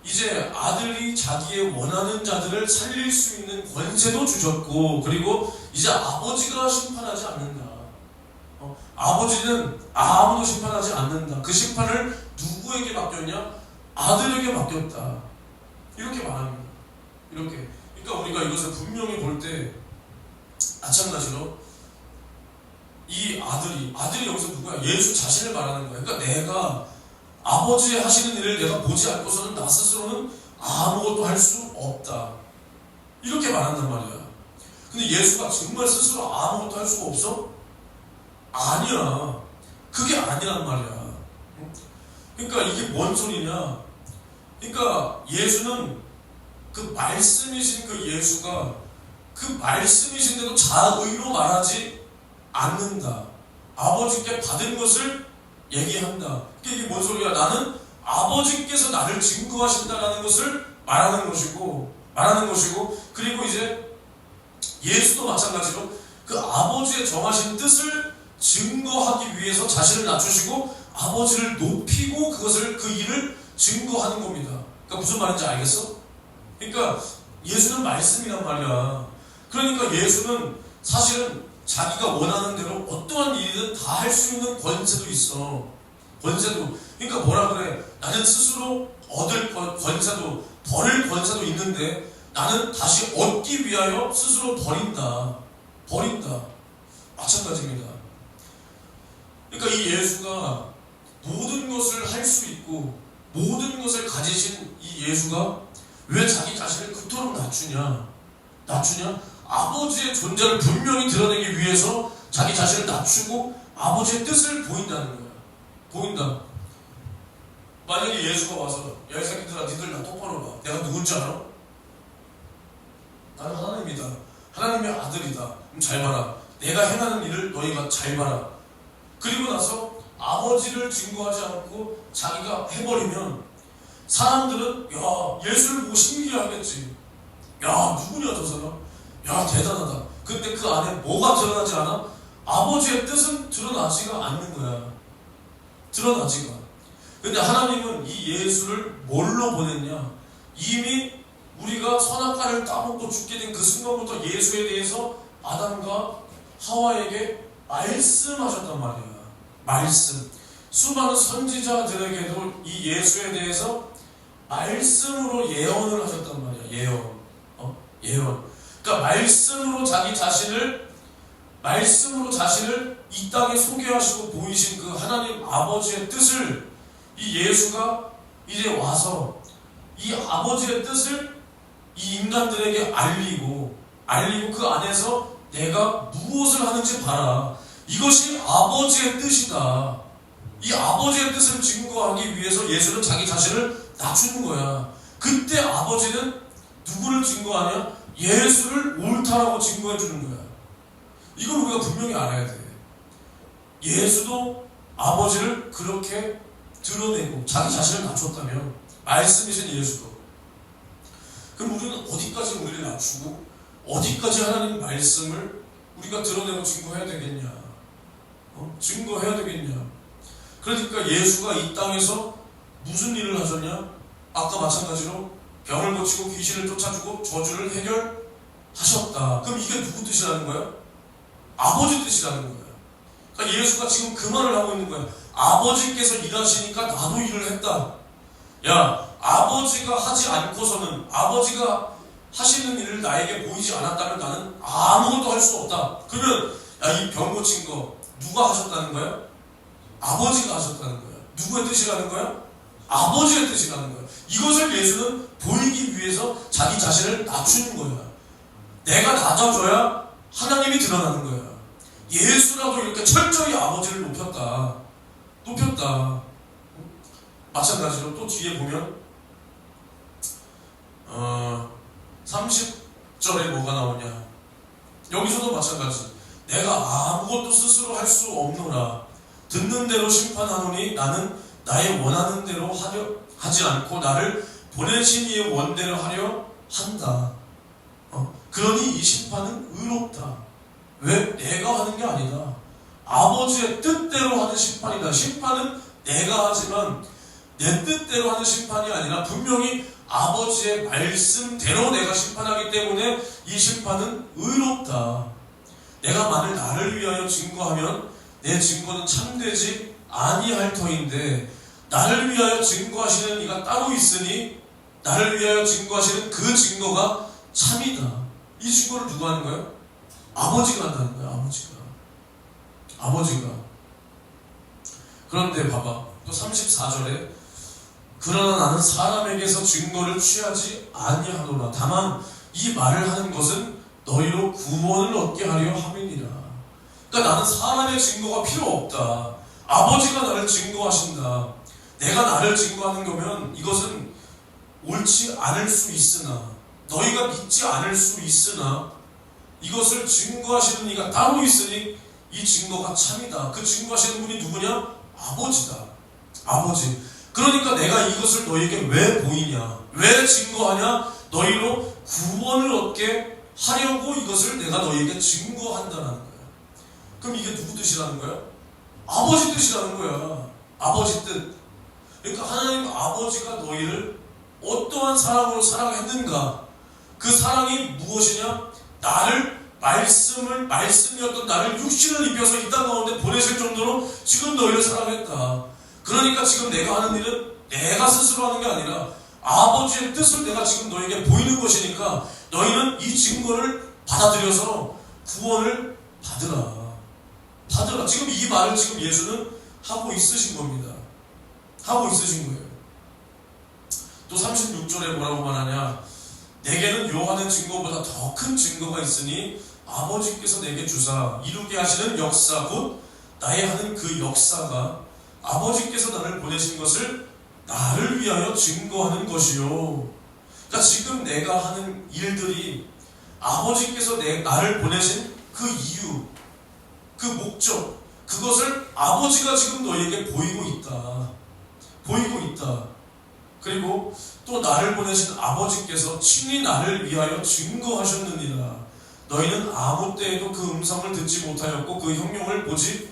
이제 아들이 자기의 원하는 자들을 살릴 수 있는 권세도 주셨고, 그리고 이제 아버지가 심판하지 않는다. 아버지는 아무도 심판하지 않는다. 그 심판을 누구에게 맡겼냐? 아들에게 맡겼다. 이렇게 말합니다. 이렇게. 그러니까 우리가 이것을 분명히 볼 때 마찬가지로 이 아들이 여기서 누구야? 예수 자신을 말하는 거야. 그러니까 내가 아버지 하시는 일을 내가 보지 않고서는 나 스스로는 아무것도 할 수 없다. 이렇게 말한단 말이야. 근데 예수가 정말 스스로 아무것도 할 수가 없어? 아니야. 그게 아니란 말이야. 그러니까 이게 뭔 소리냐? 그러니까 예수는 그 말씀이신 그 예수가 그 말씀이신데도 자의로 말하지 않는다. 아버지께 받은 것을 얘기한다. 이게 뭔 소리야? 나는 아버지께서 나를 증거하신다라는 것을 말하는 것이고, 그리고 이제 예수도 마찬가지로 그 아버지의 정하신 뜻을 증거하기 위해서 자신을 낮추시고 아버지를 높이고 그 일을 증거하는 겁니다. 그러니까 무슨 말인지 알겠어? 그러니까 예수는 말씀이란 말이야. 그러니까 예수는 사실은 자기가 원하는 대로 어떠한 일이든 다 할 수 있는 권세도 있어. 권세도. 그러니까 뭐라 그래? 나는 스스로 얻을 권세도, 버릴 권세도 있는데 나는 다시 얻기 위하여 스스로 버린다. 마찬가지입니다. 그러니까 이 예수가 모든 것을 할 수 있고 모든 것을 가지신 이 예수가 왜 자기 자신을 그토록 낮추냐? 아버지의 존재를 분명히 드러내기 위해서 자기 자신을 낮추고 아버지의 뜻을 보인다는 거야. 보인다. 만약에 예수가 와서 야, 이 새끼들아, 니들 나 똑바로 봐. 내가 누군지 알아? 나는 하나님이다. 하나님의 아들이다. 그럼 잘 봐라. 내가 행하는 일을 너희가 잘 봐라. 그리고 나서 아버지를 증거하지 않고 자기가 해버리면 사람들은 야, 예수를 보고 신기해하겠지. 야, 누구냐 저 사람? 야, 대단하다. 근데 그 안에 뭐가 드러나지 않아? 아버지의 뜻은 드러나지가 않는 거야. 드러나지가. 근데 하나님은 이 예수를 뭘로 보냈냐? 이미 우리가 선악과를 따먹고 죽게 된 그 순간부터 예수에 대해서 아담과 하와에게 말씀하셨단 말이야. 말씀. 수많은 선지자들에게도 이 예수에 대해서 말씀으로 예언을 하셨단 말이야. 예언. 그러니까 말씀으로 자신을 이 땅에 소개하시고 보이신 그 하나님 아버지의 뜻을 이 예수가 이제 와서 이 아버지의 뜻을 이 인간들에게 알리고 그 안에서 내가 무엇을 하는지 봐라. 이것이 아버지의 뜻이다. 이 아버지의 뜻을 증거하기 위해서 예수는 자기 자신을 낮추는 거야. 그때 아버지는 누구를 증거하냐? 예수를 옳다라고 증거해 주는 거야. 이걸 우리가 분명히 알아야 돼. 예수도 아버지를 그렇게 드러내고 자기 자신을 낮췄다면, 말씀이신 예수도. 그럼 우리는 어디까지 우리를 낮추고 어디까지 하나님 말씀을 우리가 드러내고 증거해야 되겠냐? 증거해야 되겠냐? 그러니까 예수가 이 땅에서 무슨 일을 하셨냐? 아까 마찬가지로 병을 고치고 귀신을 쫓아주고 저주를 해결하셨다. 그럼 이게 누구 뜻이라는 거야? 아버지 뜻이라는 거야. 그러니까 예수가 지금 그 말을 하고 있는 거야. 아버지께서 일하시니까 나도 일을 했다. 야, 아버지가 하지 않고서는, 아버지가 하시는 일을 나에게 보이지 않았다면 나는 아무것도 할 수 없다. 그러면 야, 이 병 고친 거 누가 하셨다는 거야? 아버지가 하셨다는 거야. 누구의 뜻이라는 거야? 아버지의 뜻이라는 거야. 이것을 예수는 보이기 위해서 자기 자신을 낮추는 거야. 내가 낮아져야 하나님이 드러나는 거야. 예수라도 이렇게 철저히 아버지를 높였다. 마찬가지로 또 뒤에 보면 30절에 뭐가 나오냐? 여기서도 마찬가지. 내가 아무것도 스스로 할 수 없노라. 듣는 대로 심판하노니 나는 나의 원하는 대로 하지 않고 나를 보내신 이의 원대로 하려 한다. 그러니 이 심판은 의롭다. 왜? 내가 하는 게 아니다. 아버지의 뜻대로 하는 심판이다. 심판은 내가 하지만 내 뜻대로 하는 심판이 아니라 분명히 아버지의 말씀대로 내가 심판하기 때문에 이 심판은 의롭다. 내가 만일 나를 위하여 증거하면 내 증거는 참되지 아니할 터인데, 나를 위하여 증거하시는 이가 따로 있으니 나를 위하여 증거하시는 그 증거가 참이다. 이 증거를 누가 하는 거야? 아버지가 한다는 거야. 아버지가. 그런데 봐봐, 또 34절에 그러나 나는 사람에게서 증거를 취하지 아니하노라. 다만 이 말을 하는 것은 너희로 구원을 얻게 하려 함이니라. 그러니까 나는 사람의 증거가 필요 없다. 아버지가 나를 증거하신다. 내가 나를 증거하는 거면 이것은 옳지 않을 수 있으나, 너희가 믿지 않을 수 있으나, 이것을 증거하시는 이가 따로 있으니 이 증거가 참이다. 그 증거하시는 분이 누구냐? 아버지다. 아버지. 그러니까 내가 이것을 너희에게 왜 보이냐? 왜 증거하냐? 너희로 구원을 얻게 하려고 이것을 내가 너희에게 증거한다는 거야. 그럼 이게 누구 뜻이라는 거야? 아버지 뜻이라는 거야. 아버지 뜻. 그러니까 하나님 아버지가 너희를 어떠한 사랑으로 사랑했는가? 그 사랑이 무엇이냐? 나를 말씀이었던 나를 육신을 입혀서 이 땅 가운데 보내실 정도로 지금 너희를 사랑했다. 그러니까 지금 내가 하는 일은 내가 스스로 하는 게 아니라 아버지의 뜻을 내가 지금 너에게 보이는 것이니까 너희는 이 증거를 받아들여서 구원을 받으라. 지금 이 말을 지금 예수는 하고 있으신 겁니다. 하고 있으신 거예요. 또 36절에 뭐라고 말하냐? 내게는 요하는 증거보다 더 큰 증거가 있으니 아버지께서 내게 주사 이루게 하시는 역사, 곧 나의 하는 그 역사가 아버지께서 나를 보내신 것을 나를 위하여 증거하는 것이요. 그러니까 지금 내가 하는 일들이 아버지께서 나를 보내신 그 이유, 그 목적, 그것을 아버지가 지금 너에게 보이고 있다. 그리고 또 나를 보내신 아버지께서 친히 나를 위하여 증거하셨느니라. 너희는 아무 때에도 그 음성을 듣지 못하였고 그 형용을 보지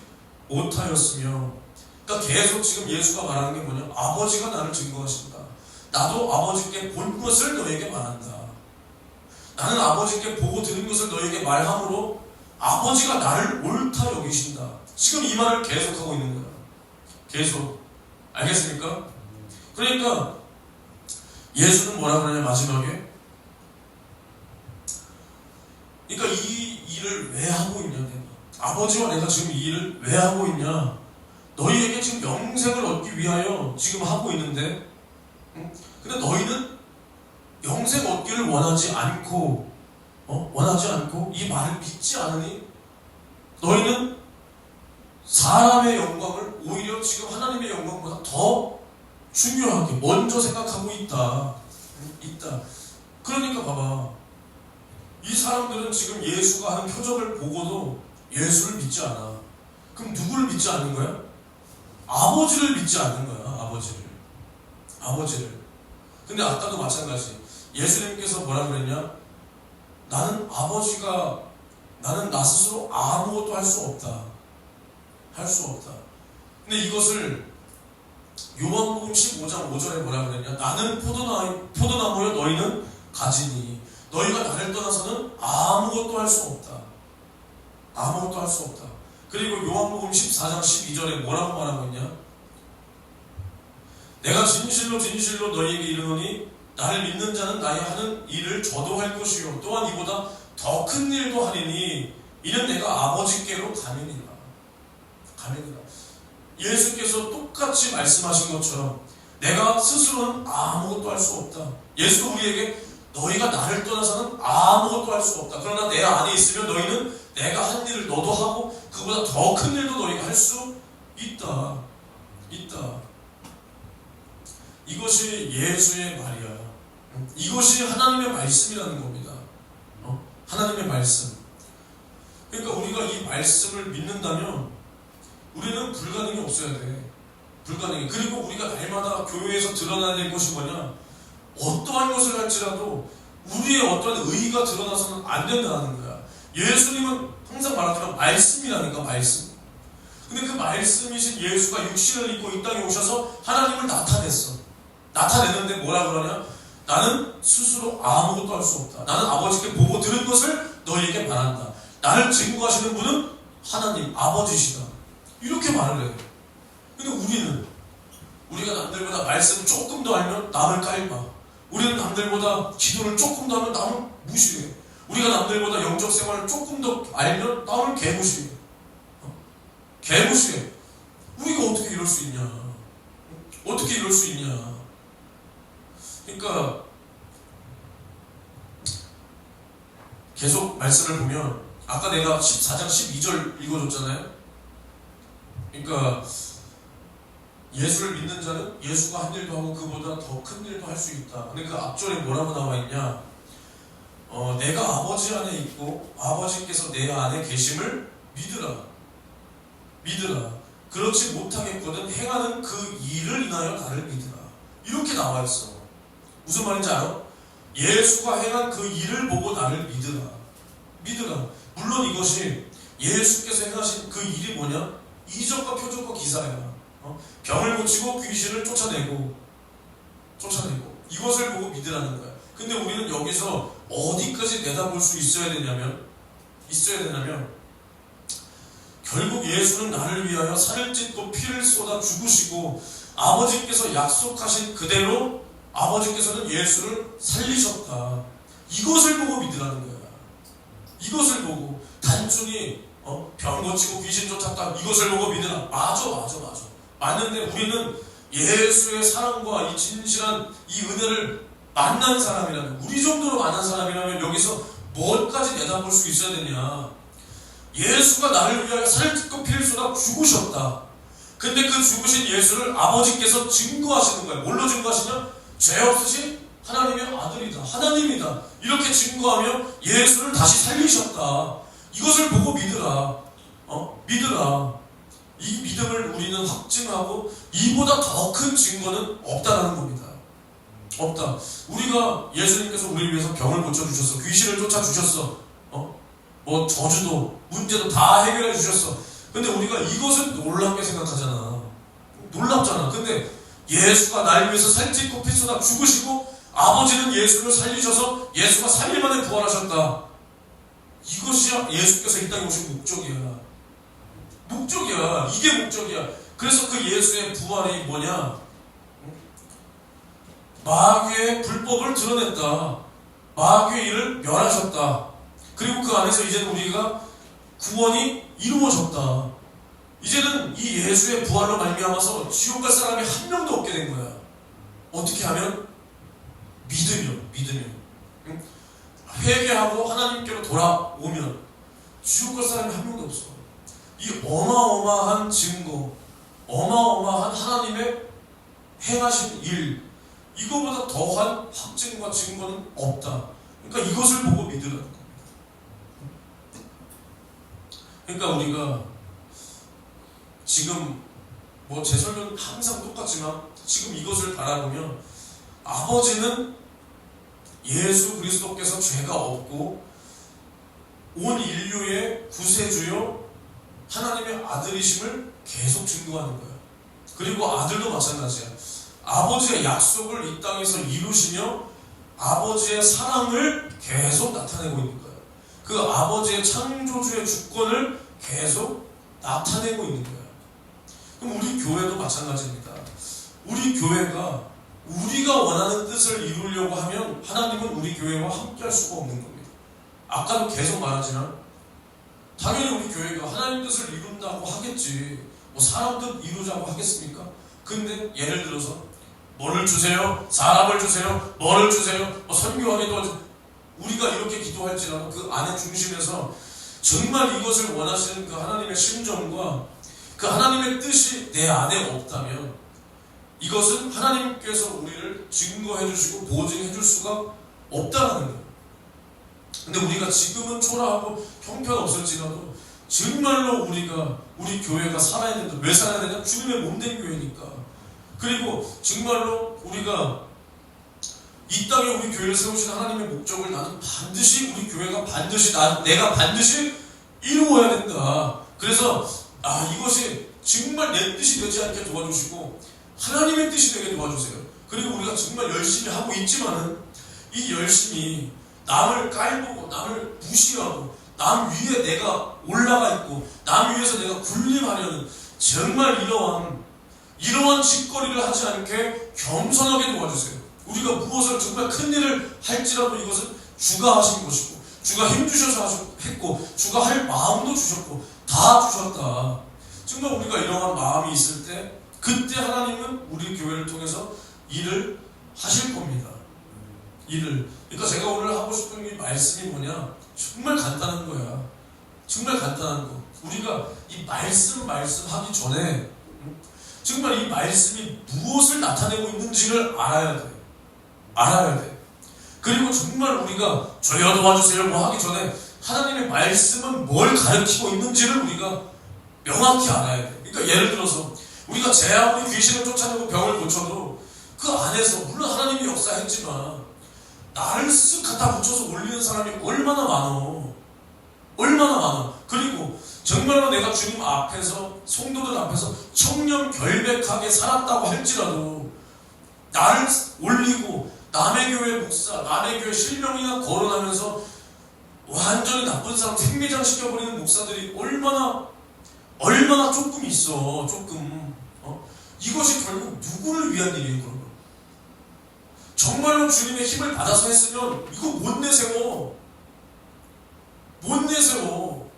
못하였으며. 그러니까 계속 지금 예수가 말하는 게 뭐냐? 아버지가 나를 증거하신다. 나도 아버지께 본 것을 너에게 말한다. 나는 아버지께 보고 들은 것을 너에게 말함으로 아버지가 나를 옳다 여기신다. 지금 이 말을 계속하고 있는 거야. 계속. 알겠습니까? 그러니까 예수는 뭐라 그러냐 마지막에? 그러니까 이 일을 왜 하고 있냐? 내가. 아버지와 내가 지금 이 일을 왜 하고 있냐? 너희에게 지금 영생을 얻기 위하여 지금 하고 있는데, 근데 너희는 영생 얻기를 원하지 않고 이 말을 믿지 않으니 너희는 사람의 영광을 오히려 지금 하나님의 영광보다 더 중요하게 먼저 생각하고 있다. 그러니까 봐봐, 이 사람들은 지금 예수가 하는 표적을 보고도 예수를 믿지 않아. 그럼 누구를 믿지 않는 거야? 아버지를 믿지 않는 거야. 아버지를. 근데 아까도 마찬가지. 예수님께서 뭐라 그랬냐? 나는 나 스스로 아무것도 할 수 없다. 근데 이것을 요한복음 15장 5절에 뭐라 그랬냐? 나는 포도나무여 너희는 가지니 너희가 나를 떠나서는 아무것도 할 수 없다. 그리고 요한복음 14장 12절에 뭐라고 말하고 있냐? 내가 진실로 너희에게 이르노니 나를 믿는 자는 나의 하는 일을 저도 할 것이요 또한 이보다 더 큰 일도 하리니 이는 내가 아버지께로 가느니라. 예수께서 똑같이 말씀하신 것처럼 내가 스스로는 아무것도 할 수 없다. 예수도 우리에게 너희가 나를 떠나서는 아무것도 할 수 없다. 그러나 내 안에 있으면 너희는 내가 한 일을 너도 하고 그보다 더 큰 일도 너희가 할 수 있다. 이것이 예수의 말이야. 이것이 하나님의 말씀이라는 겁니다. 하나님의 말씀. 그러니까 우리가 이 말씀을 믿는다면 우리는 불가능이 없어야 돼. 불가능해. 그리고 우리가 날마다 교회에서 드러나야 될 것이 뭐냐? 어떠한 것을 할지라도 우리의 어떠한 의의가 드러나서는 안 된다는 거야. 예수님은 항상 말하지만 말씀이라니까, 말씀. 근데 그 말씀이신 예수가 육신을 입고 이 땅에 오셔서 하나님을 나타냈는데 뭐라 그러냐? 나는 스스로 아무것도 할 수 없다. 나는 아버지께 보고 들은 것을 너희에게 말한다. 나를 증거하시는 분은 하나님, 아버지시다. 이렇게 말을 해. 근데 우리가 남들보다 말씀을 조금 더 알면 남을 깔봐. 우리는 남들보다 기도를 조금 더 하면 남을 무시해. 우리가 남들보다 영적 생활을 조금 더 알면 남을 개무시해. 개무시해. 우리가 어떻게 이럴 수 있냐? 어떻게 이럴 수 있냐? 그러니까 계속 말씀을 보면 아까 내가 14장 12절 읽어줬잖아요. 그러니까 예수를 믿는 자는 예수가 한 일도 하고 그보다 더 큰 일도 할 수 있다. 근데 그 앞절에 뭐라고 나와 있냐? 내가 아버지 안에 있고 아버지께서 내 안에 계심을 믿으라. 믿으라. 그렇지 못하겠거든 행하는 그 일을 인하여 나를 믿으라. 이렇게 나와 있어. 무슨 말인지 알아? 예수가 행한 그 일을 보고 나를 믿으라. 믿으라. 물론 이것이 예수께서 행하신 그 일이 뭐냐? 이적과 표적과 기사야. 병을 고치고 귀신을 쫓아내고 이것을 보고 믿으라는 거야. 근데 우리는 여기서 어디까지 내다볼 수 있어야 되냐면 결국 예수는 나를 위하여 살을 찢고 피를 쏟아 죽으시고 아버지께서 약속하신 그대로 아버지께서는 예수를 살리셨다. 이것을 보고 믿으라는 거야. 이것을 보고 단순히 병 고치고 귀신 쫓았다 이것을 보고 믿으라. 맞아. 맞는데 우리는 예수의 사랑과 이 진실한 이 은혜를 만난 사람이라면, 우리 정도로 만난 사람이라면 여기서 뭐까지 내다볼 수 있어야 되냐? 예수가 나를 위하여 살을 찢고 피를 쏟아 죽으셨다. 근데 그 죽으신 예수를 아버지께서 증거하시는 거예요. 뭘로 증거하시냐? 죄 없으신 하나님의 아들이다. 하나님이다. 이렇게 증거하며 예수를 다시 살리셨다. 이것을 보고 믿으라. 믿으라. 이 믿음을 우리는 확증하고 이보다 더 큰 증거는 없다라는 겁니다. 없다. 우리가 예수님께서 우리를 위해서 병을 고쳐주셨어. 귀신을 쫓아주셨어. 뭐 저주도 문제도 다 해결해 주셨어. 근데 우리가 이것은 놀랍게 생각하잖아. 놀랍잖아. 근데 예수가 날 위해서 살찌고 피 쏟아 죽으시고 아버지는 예수를 살리셔서 예수가 3일 만에 부활하셨다. 이것이 예수께서 이 땅에 오신 목적이야. 이게 목적이야. 그래서 그 예수의 부활이 뭐냐? 마귀의 불법을 드러냈다. 마귀의 일을 멸하셨다. 그리고 그 안에서 이제는 우리가 구원이 이루어졌다. 이제는 이 예수의 부활로 말미암아서 지옥 갈 사람이 한 명도 없게 된 거야. 어떻게 하면? 믿으면. 회개하고 하나님께로 돌아오면 지옥 갈 사람이 한 명도 없어. 이 어마어마한 증거, 어마어마한 하나님의 행하신 일, 이거보다 더한 확증과 증거는 없다. 그러니까 이것을 보고 믿으라는 겁니다. 그러니까 우리가 지금 제 설명은 항상 똑같지만 지금 이것을 바라보면 아버지는 예수 그리스도께서 죄가 없고 온 인류의 구세주요 하나님의 아들이심을 계속 증거하는 거예요. 그리고 아들도 마찬가지야. 아버지의 약속을 이 땅에서 이루시며 아버지의 사랑을 계속 나타내고 있는 거예요. 그 아버지의 창조주의 주권을 계속 나타내고 있는 거예요. 그럼 우리 교회도 마찬가지입니다. 우리 교회가 우리가 원하는 뜻을 이루려고 하면 하나님은 우리 교회와 함께 할 수가 없는 겁니다. 아까도 계속 말하지만 당연히 우리 교회가 하나님 뜻을 이룬다고 하겠지. 사람 뜻 이루자고 하겠습니까? 근데 예를 들어서 뭐를 주세요? 사람을 주세요? 뭐를 주세요? 선교하게 도와주세요. 우리가 이렇게 기도할지라도 그 안의 중심에서 정말 이것을 원하시는 그 하나님의 심정과 그 하나님의 뜻이 내 안에 없다면 이것은 하나님께서 우리를 증거해 주시고 보증해 줄 수가 없다는 거예요. 근데 우리가 지금은 초라하고 형편없을지라도 정말로 우리 교회가 살아야 된다. 왜 살아야 되냐? 주님의 몸된 교회니까. 그리고 정말로 우리가 이 땅에 우리 교회를 세우신 하나님의 목적을 나는 반드시 우리 교회가 내가 반드시 이루어야 된다. 그래서 이것이 정말 내 뜻이 되지 않게 도와주시고 하나님의 뜻이 되게 도와주세요. 그리고 우리가 정말 열심히 하고 있지만은 이 열심히 남을 깔보고 남을 무시하고 남 위에 내가 올라가 있고 남 위에서 내가 군림하려는 정말 이러한 짓거리를 하지 않게 겸손하게 도와주세요. 우리가 무엇을 정말 큰 일을 할지라도 이것은 주가 하신 것이고 주가 힘주셔서 했고 주가 할 마음도 주셨고 다 주셨다. 정말 우리가 이러한 마음이 있을 때 그때 하나님은 우리 교회를 통해서 일을 하실 겁니다. 일을. 그러니까 제가 오늘 하고 싶은 이 말씀이 뭐냐? 정말 간단한 거야. 정말 간단한 거. 우리가 이 말씀 하기 전에 정말 이 말씀이 무엇을 나타내고 있는지를 알아야 돼. 알아야 돼. 그리고 정말 우리가 저희가 도와주세요 뭐 하기 전에 하나님의 말씀은 뭘 가르치고 있는지를 우리가 명확히 알아야 돼. 그러니까 예를 들어서 우리가 아무리 귀신을 쫓아내고 병을 고쳐도 그 안에서 물론 하나님이 역사했지만 나를 쓱 갖다 붙여서 올리는 사람이 얼마나 많어. 얼마나 많아. 그리고 정말로 내가 주님 앞에서 성도들 앞에서 청렴결백하게 살았다고 할지라도 나를 올리고 남의 교회 목사, 남의 교회 실명이나 거론하면서 완전히 나쁜 사람 생매장 시켜버리는 목사들이 얼마나 조금 있어. 조금. 이것이 결국 누구를 위한 일이에요, 그러면? 정말로 주님의 힘을 받아서 했으면 이거 못 내세워. 못 내세워.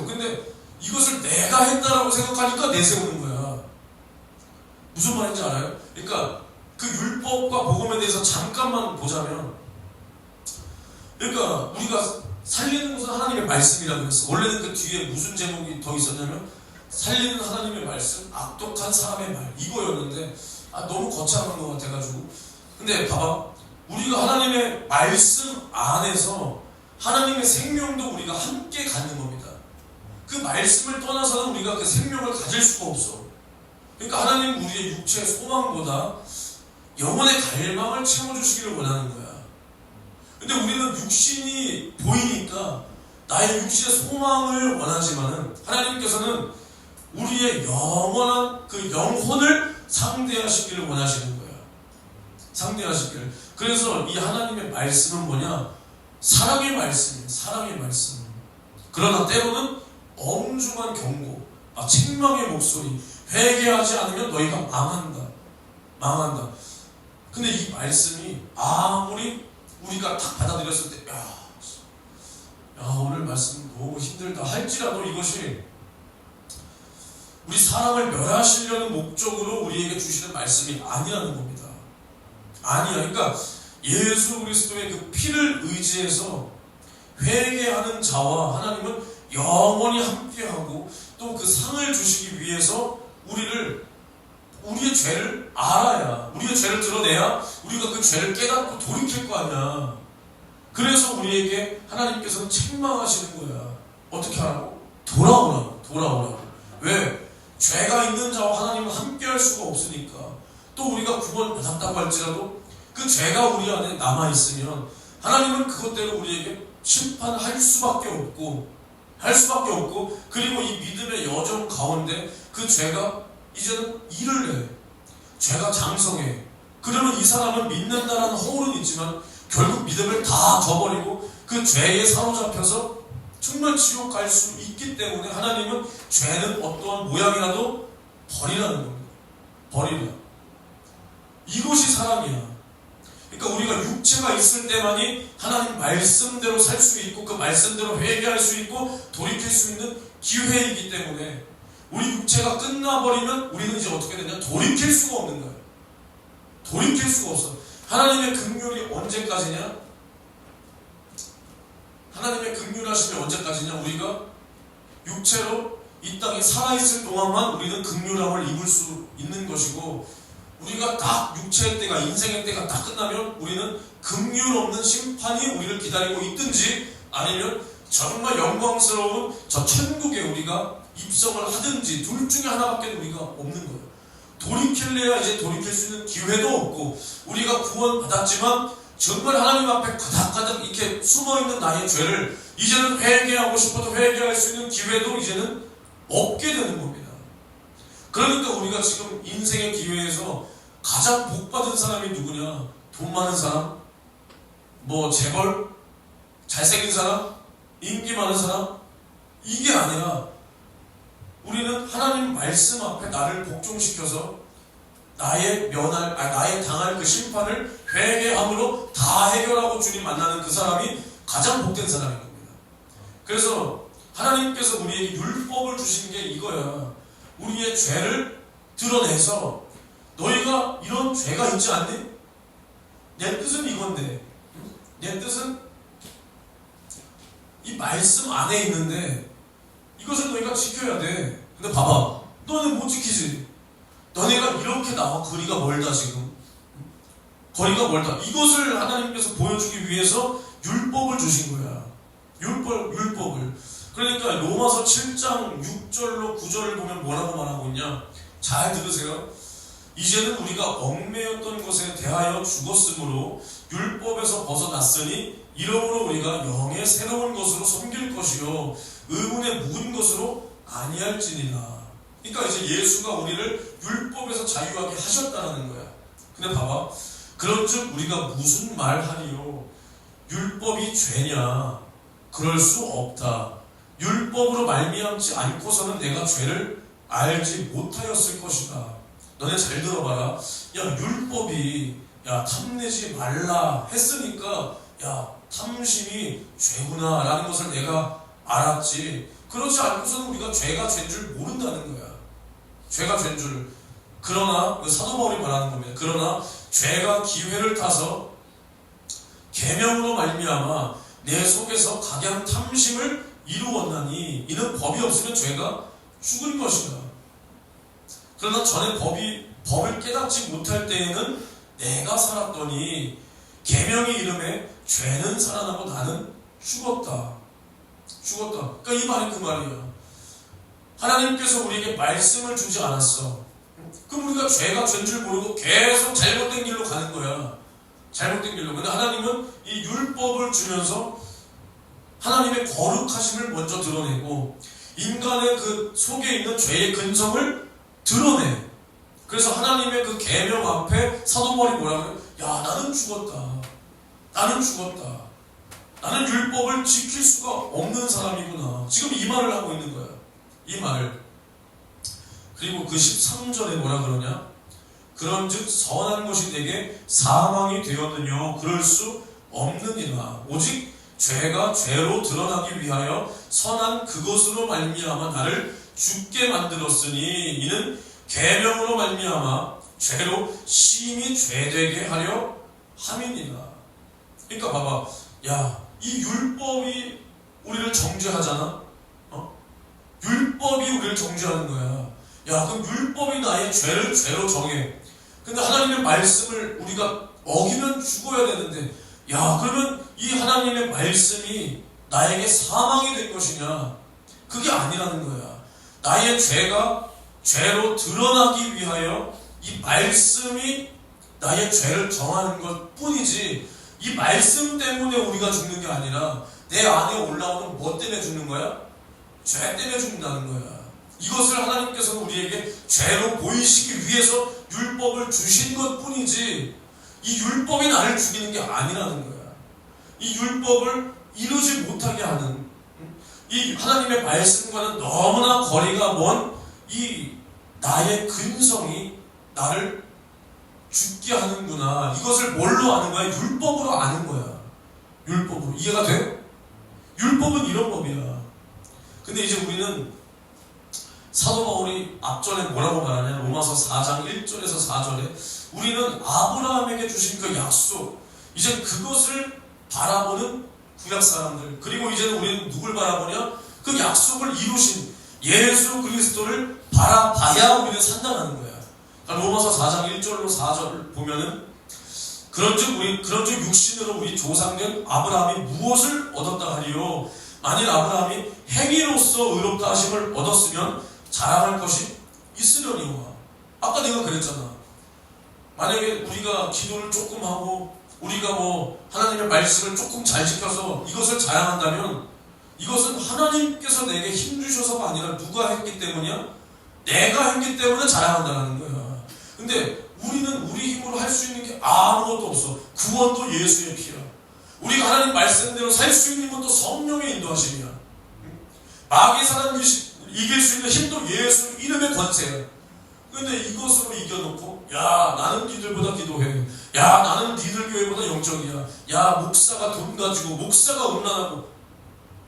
근데 이것을 내가 했다라고 생각하니까 내세우는 거야. 무슨 말인지 알아요? 그러니까 그 율법과 복음에 대해서 잠깐만 보자면, 그러니까 우리가 살리는 것은 하나님의 말씀이라고 했어. 원래는 그 뒤에 무슨 제목이 더 있었냐면 살리는 하나님의 말씀, 악독한 사람의 말, 이거였는데 너무 거창한 것 같아가지고. 근데 봐봐, 우리가 하나님의 말씀 안에서 하나님의 생명도 우리가 함께 갖는 겁니다. 그 말씀을 떠나서는 우리가 그 생명을 가질 수가 없어. 그러니까 하나님은 우리의 육체의 소망보다 영혼의 갈망을 채워주시기를 원하는 거야. 근데 우리는 육신이 보이니까 나의 육신의 소망을 원하지만은 하나님께서는 우리의 영원한 그 영혼을 상대하시기를 원하시는 거야. 상대하시기를. 그래서 이 하나님의 말씀은 뭐냐? 사랑의 말씀이에요. 사랑의 말씀. 그러나 때로는 엄중한 경고, 책망의 목소리, 회개하지 않으면 너희가 망한다. 근데 이 말씀이 아무리 우리가 딱 받아들였을 때 오늘 말씀 너무 힘들다 할지라도 이것이 우리 사람을 멸하시려는 목적으로 우리에게 주시는 말씀이 아니라는 겁니다. 아니야. 그러니까 예수 그리스도의 그 피를 의지해서 회개하는 자와 하나님은 영원히 함께하고 또 그 상을 주시기 위해서 우리의 죄를 알아야, 우리의 죄를 드러내야 우리가 그 죄를 깨닫고 돌이킬 거 아니야. 그래서 우리에게 하나님께서는 책망하시는 거야. 어떻게 하라고? 돌아오라고. 왜? 죄가 있는 자와 하나님은 함께할 수가 없으니까. 또 우리가 구원 받았다고 할지라도 그 죄가 우리 안에 남아있으면 하나님은 그것대로 우리에게 심판할 수밖에 없고 그리고 이 믿음의 여정 가운데 그 죄가 이제는 일을 해. 죄가 장성해. 그러면 이 사람은 믿는다라는 허울은 있지만 결국 믿음을 다 저버리고 그 죄에 사로잡혀서 정말 지옥 갈 수 있기 때문에 하나님은 죄는 어떠한 모양이라도 버리라는 겁니다. 버리라. 이것이 사랑이야. 그러니까 우리가 육체가 있을 때만이 하나님 말씀대로 살 수 있고 그 말씀대로 회개할 수 있고 돌이킬 수 있는 기회이기 때문에 우리 육체가 끝나버리면 우리는 이제 어떻게 되냐? 돌이킬 수가 없는 거예요. 돌이킬 수가 없어. 하나님의 긍휼이 언제까지냐? 하나님의 긍휼하심이 언제까지냐? 우리가 육체로 이 땅에 살아있을 동안만 우리는 긍휼함을 입을 수 있는 것이고, 우리가 딱 육체의 때가, 인생의 때가 딱 끝나면 우리는 긍휼 없는 심판이 우리를 기다리고 있든지 아니면 정말 영광스러운 저 천국에 우리가 입성을 하든지 둘 중에 하나밖에 우리가 없는 거예요. 돌이킬래야 이제 돌이킬 수 있는 기회도 없고, 우리가 구원 받았지만 정말 하나님 앞에 가득가득 이렇게 숨어있는 나의 죄를 이제는 회개하고 싶어도 회개할 수 있는 기회도 이제는 없게 되는 겁니다. 그러니까 우리가 지금 인생의 기회에서 가장 복받은 사람이 누구냐? 돈 많은 사람? 재벌? 잘생긴 사람? 인기 많은 사람? 이게 아니라 우리는 하나님 말씀 앞에 나를 복종시켜서 나의 당할 그 심판을 회개함으로 다 해결하고 주님 만나는 그 사람이 가장 복된 사람인 겁니다. 그래서 하나님께서 우리에게 율법을 주신 게 이거야. 우리의 죄를 드러내서 너희가 이런 죄가 있지 않니? 내 뜻은 이건데, 내 뜻은 이 말씀 안에 있는데 이것을 너희가 지켜야 돼. 근데 봐봐, 너는 못 지키지. 너네가 이렇게 나와 거리가 멀다. 지금 거리가 멀다. 이것을 하나님께서 보여주기 위해서 율법을 주신 거야. 율법을. 그러니까 로마서 7장 6절로 9절을 보면 뭐라고 말하고 있냐? 잘 들으세요. 이제는 우리가 얽매였던 것에 대하여 죽었으므로 율법에서 벗어났으니 이러므로 우리가 영의 새로운 것으로 섬길 것이요 의문의 묵은 것으로 아니할지니라. 그러니까 이제 예수가 우리를 율법에서 자유하게 하셨다는 거야. 근데 봐봐, 그런즉 우리가 무슨 말하리요? 율법이 죄냐? 그럴 수 없다. 율법으로 말미암지 않고서는 내가 죄를 알지 못하였을 것이다. 너네 잘 들어봐라. 야, 율법이 야 탐내지 말라 했으니까 야 탐심이 죄구나 라는 것을 내가 알았지. 그렇지 않고서는 우리가 죄가 죄인 줄 모른다는 거야. 죄가 죄인 줄. 그러나 사도 바울이 말하는 겁니다. 그러나 죄가 기회를 타서 계명으로 말미암아 내 속에서 각양 탐심을 이루었나니 이는 법이 없으면 죄가 죽은 것이다. 그러나 전에 법을 깨닫지 못할 때에는 내가 살았더니 계명의 이름에 죄는 살아나고 나는 죽었다. 그러니까 이 말이 그 말이야. 하나님께서 우리에게 말씀을 주지 않았어. 그럼 우리가 죄가 죄인 줄 모르고 계속 잘못된 길로 가는 거야. 잘못된 길로. 근데 하나님은 이 율법을 주면서 하나님의 거룩하심을 먼저 드러내고 인간의 그 속에 있는 죄의 근성을 드러내. 그래서 하나님의 그 계명 앞에 사도 바울이 뭐라고요? 야, 나는 죽었다. 나는 율법을 지킬 수가 없는 사람이구나. 지금 이 말을 하고 있는 거야. 이 말을. 그리고 그 13절에 뭐라 그러냐? 그런즉 선한 것이 내게 사망이 되었느뇨 그럴 수 없느니라. 오직 죄가 죄로 드러나기 위하여 선한 그것으로 말미암아 나를 죽게 만들었으니 이는 계명으로 말미암아 죄로 심히 죄되게 하려 함이니라. 그러니까 봐봐, 야, 이 율법이 우리를 정죄하잖아. 율법이 우리를 정죄하는 거야. 야, 그럼 율법이 나의 죄를 죄로 정해. 근데 하나님의 말씀을 우리가 어기면 죽어야 되는데, 야, 그러면 이 하나님의 말씀이 나에게 사망이 될 것이냐? 그게 아니라는 거야. 나의 죄가 죄로 드러나기 위하여 이 말씀이 나의 죄를 정하는 것 뿐이지, 이 말씀 때문에 우리가 죽는 게 아니라 내 안에 올라오는 뭐 때문에 죽는 거야? 죄 때문에 죽는다는 거야. 이것을 하나님께서 우리에게 죄로 보이시기 위해서 율법을 주신 것 뿐이지, 이 율법이 나를 죽이는 게 아니라는 거야. 이 율법을 이루지 못하게 하는 이 하나님의 말씀과는 너무나 거리가 먼 이 나의 근성이 나를 죽게 하는구나. 이것을 뭘로 아는 거야? 율법으로 아는 거야. 율법으로. 이해가 돼? 율법은 이런 법이야. 근데 이제 우리는 사도 바울이 앞전에 뭐라고 말하냐? 로마서 4장 1절에서 4절에 우리는 아브라함에게 주신 그 약속, 이제 그것을 바라보는 구약 사람들. 그리고 이제는 우리는 누굴 바라보냐? 그 약속을 이루신 예수 그리스도를 바라봐야 우리는 산다는 거야. 그러니까 로마서 4장 1절로 4절을 보면은 그런즉 육신으로 우리 조상된 아브라함이 무엇을 얻었다 하리요? 만일 아브라함이 행위로서 의롭다 하심을 얻었으면 자랑할 것이 있으려니와. 아까 내가 그랬잖아. 만약에 우리가 기도를 조금 하고 우리가 하나님의 말씀을 조금 잘 지켜서 이것을 자랑한다면 이것은 하나님께서 내게 힘 주셔서가 아니라 누가 했기 때문이야? 내가 했기 때문에 자랑한다는 거야. 근데 우리는 우리 힘으로 할 수 있는 게 아무것도 없어. 구원도 예수의 피야. 우리가 하나님 말씀대로 살 수 있는 것도 성령의 인도하심이야. 마귀의 사람 이길 수 있는 힘도 예수 이름의 권세야. 근데 이것으로 이겨놓고, 야, 나는 니들보다 기도해. 야, 나는 니들 교회보다 영적이야. 야, 목사가 돈 가지고, 목사가 음란하고.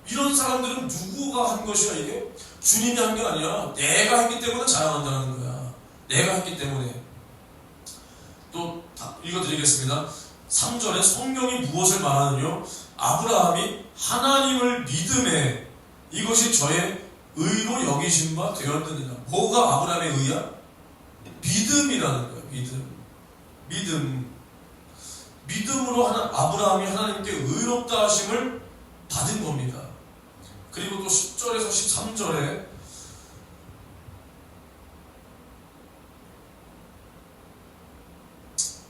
이런 사람들은 누구가 한 것이야 이게? 주님이 한 게 아니라 내가 했기 때문에 자랑한다는 거야. 내가 했기 때문에. 또 읽어드리겠습니다. 3절에 성경이 무엇을 말하느냐? 아브라함이 하나님을 믿음에 이것이 저의 의로 여기신 바 되었느니라. 뭐가 아브라함의 의야? 믿음이라는 거야. 믿음으로 아브라함이 하나님께 의롭다 하심을 받은 겁니다. 그리고 또 10절에서 13절에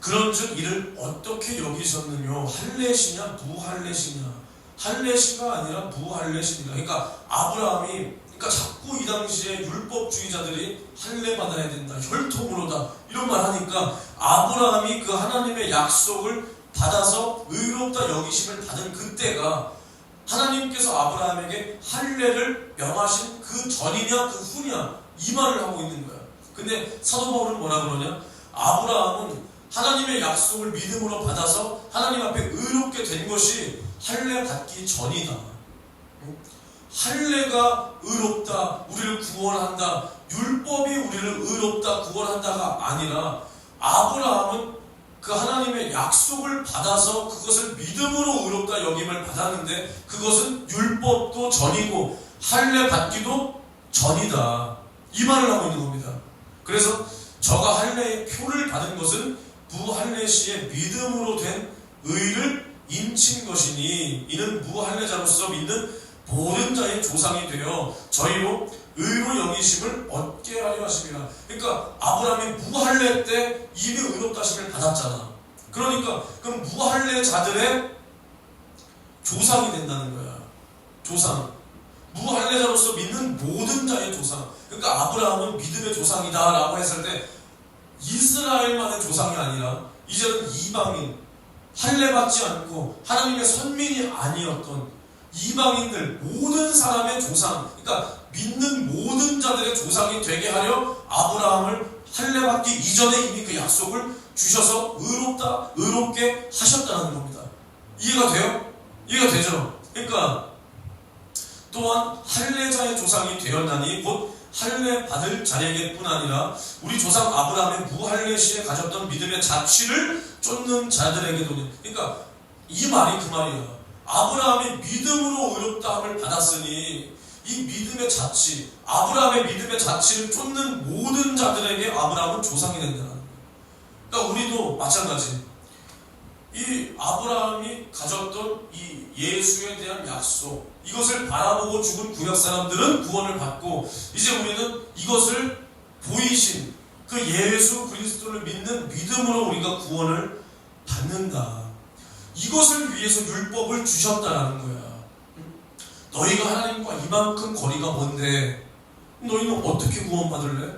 그런즉 이를 어떻게 여기셨느냐? 할례시냐 무할례시냐? 할례시가 아니라 무할례시니라. 그러니까 아브라함이 자꾸 이 당시에 율법주의자들이 할례 받아야 된다, 혈통으로다 이런 말 하니까 아브라함이 그 하나님의 약속을 받아서 의롭다 여기심을 받은 그때가 하나님께서 아브라함에게 할례를 명하신 그 전이냐 그 후냐 이 말을 하고 있는 거야. 근데 사도 바울은 뭐라 그러냐? 아브라함은 하나님의 약속을 믿음으로 받아서 하나님 앞에 의롭게 된 것이 할례 받기 전이다. 할례가 의롭다, 우리를 구원한다, 율법이 우리를 의롭다, 구원한다가 아니라 아브라함은 그 하나님의 약속을 받아서 그것을 믿음으로 의롭다 여김을 받았는데 그것은 율법도 전이고 할례 받기도 전이다. 이 말을 하고 있는 겁니다. 그래서 저가 할례의 표를 받은 것은 무할례시의 믿음으로 된 의를 인친 것이니 이는 무할례자로서 믿는 모든 자의 조상이 되어 저희로 의로 여기심을 얻게 하려 하심이라. 그러니까 아브라함이 무할례 때 이미 의롭다 하심을 받았잖아. 그러니까 그럼 무할례자들의 조상이 된다는 거야. 조상. 무할례자로서 믿는 모든 자의 조상. 그러니까 아브라함은 믿음의 조상이다 라고 했을 때 이스라엘만의 조상이 아니라 이제는 이방인, 할례 받지 않고 하나님의 선민이 아니었던 이방인들 모든 사람의 조상, 그러니까 믿는 모든 자들의 조상이 되게 하려 아브라함을 할례 받기 이전에 이미 그 약속을 주셔서 의롭게 하셨다는 겁니다. 이해가 돼요? 이해가 되죠? 그러니까 또한 할례자의 조상이 되었나니 곧 할례 받을 자에게뿐 아니라 우리 조상 아브라함의 무할례시에 가졌던 믿음의 자취를 쫓는 자들에게도. 그러니까 이 말이 그 말이야. 아브라함이 믿음으로 의롭다함을 받았으니 이 믿음의 자치, 아브라함의 믿음의 자치를 쫓는 모든 자들에게 아브라함은 조상이 된다는 거예요. 그러니까 우리도 마찬가지. 이 아브라함이 가졌던 이 예수에 대한 약속, 이것을 바라보고 죽은 구약 사람들은 구원을 받고 이제 우리는 이것을 보이신 그 예수 그리스도를 믿는 믿음으로 우리가 구원을 받는다. 이것을 위해서 율법을 주셨다라는 거야. 너희가 하나님과 이만큼 거리가 먼데 너희는 어떻게 구원받을래?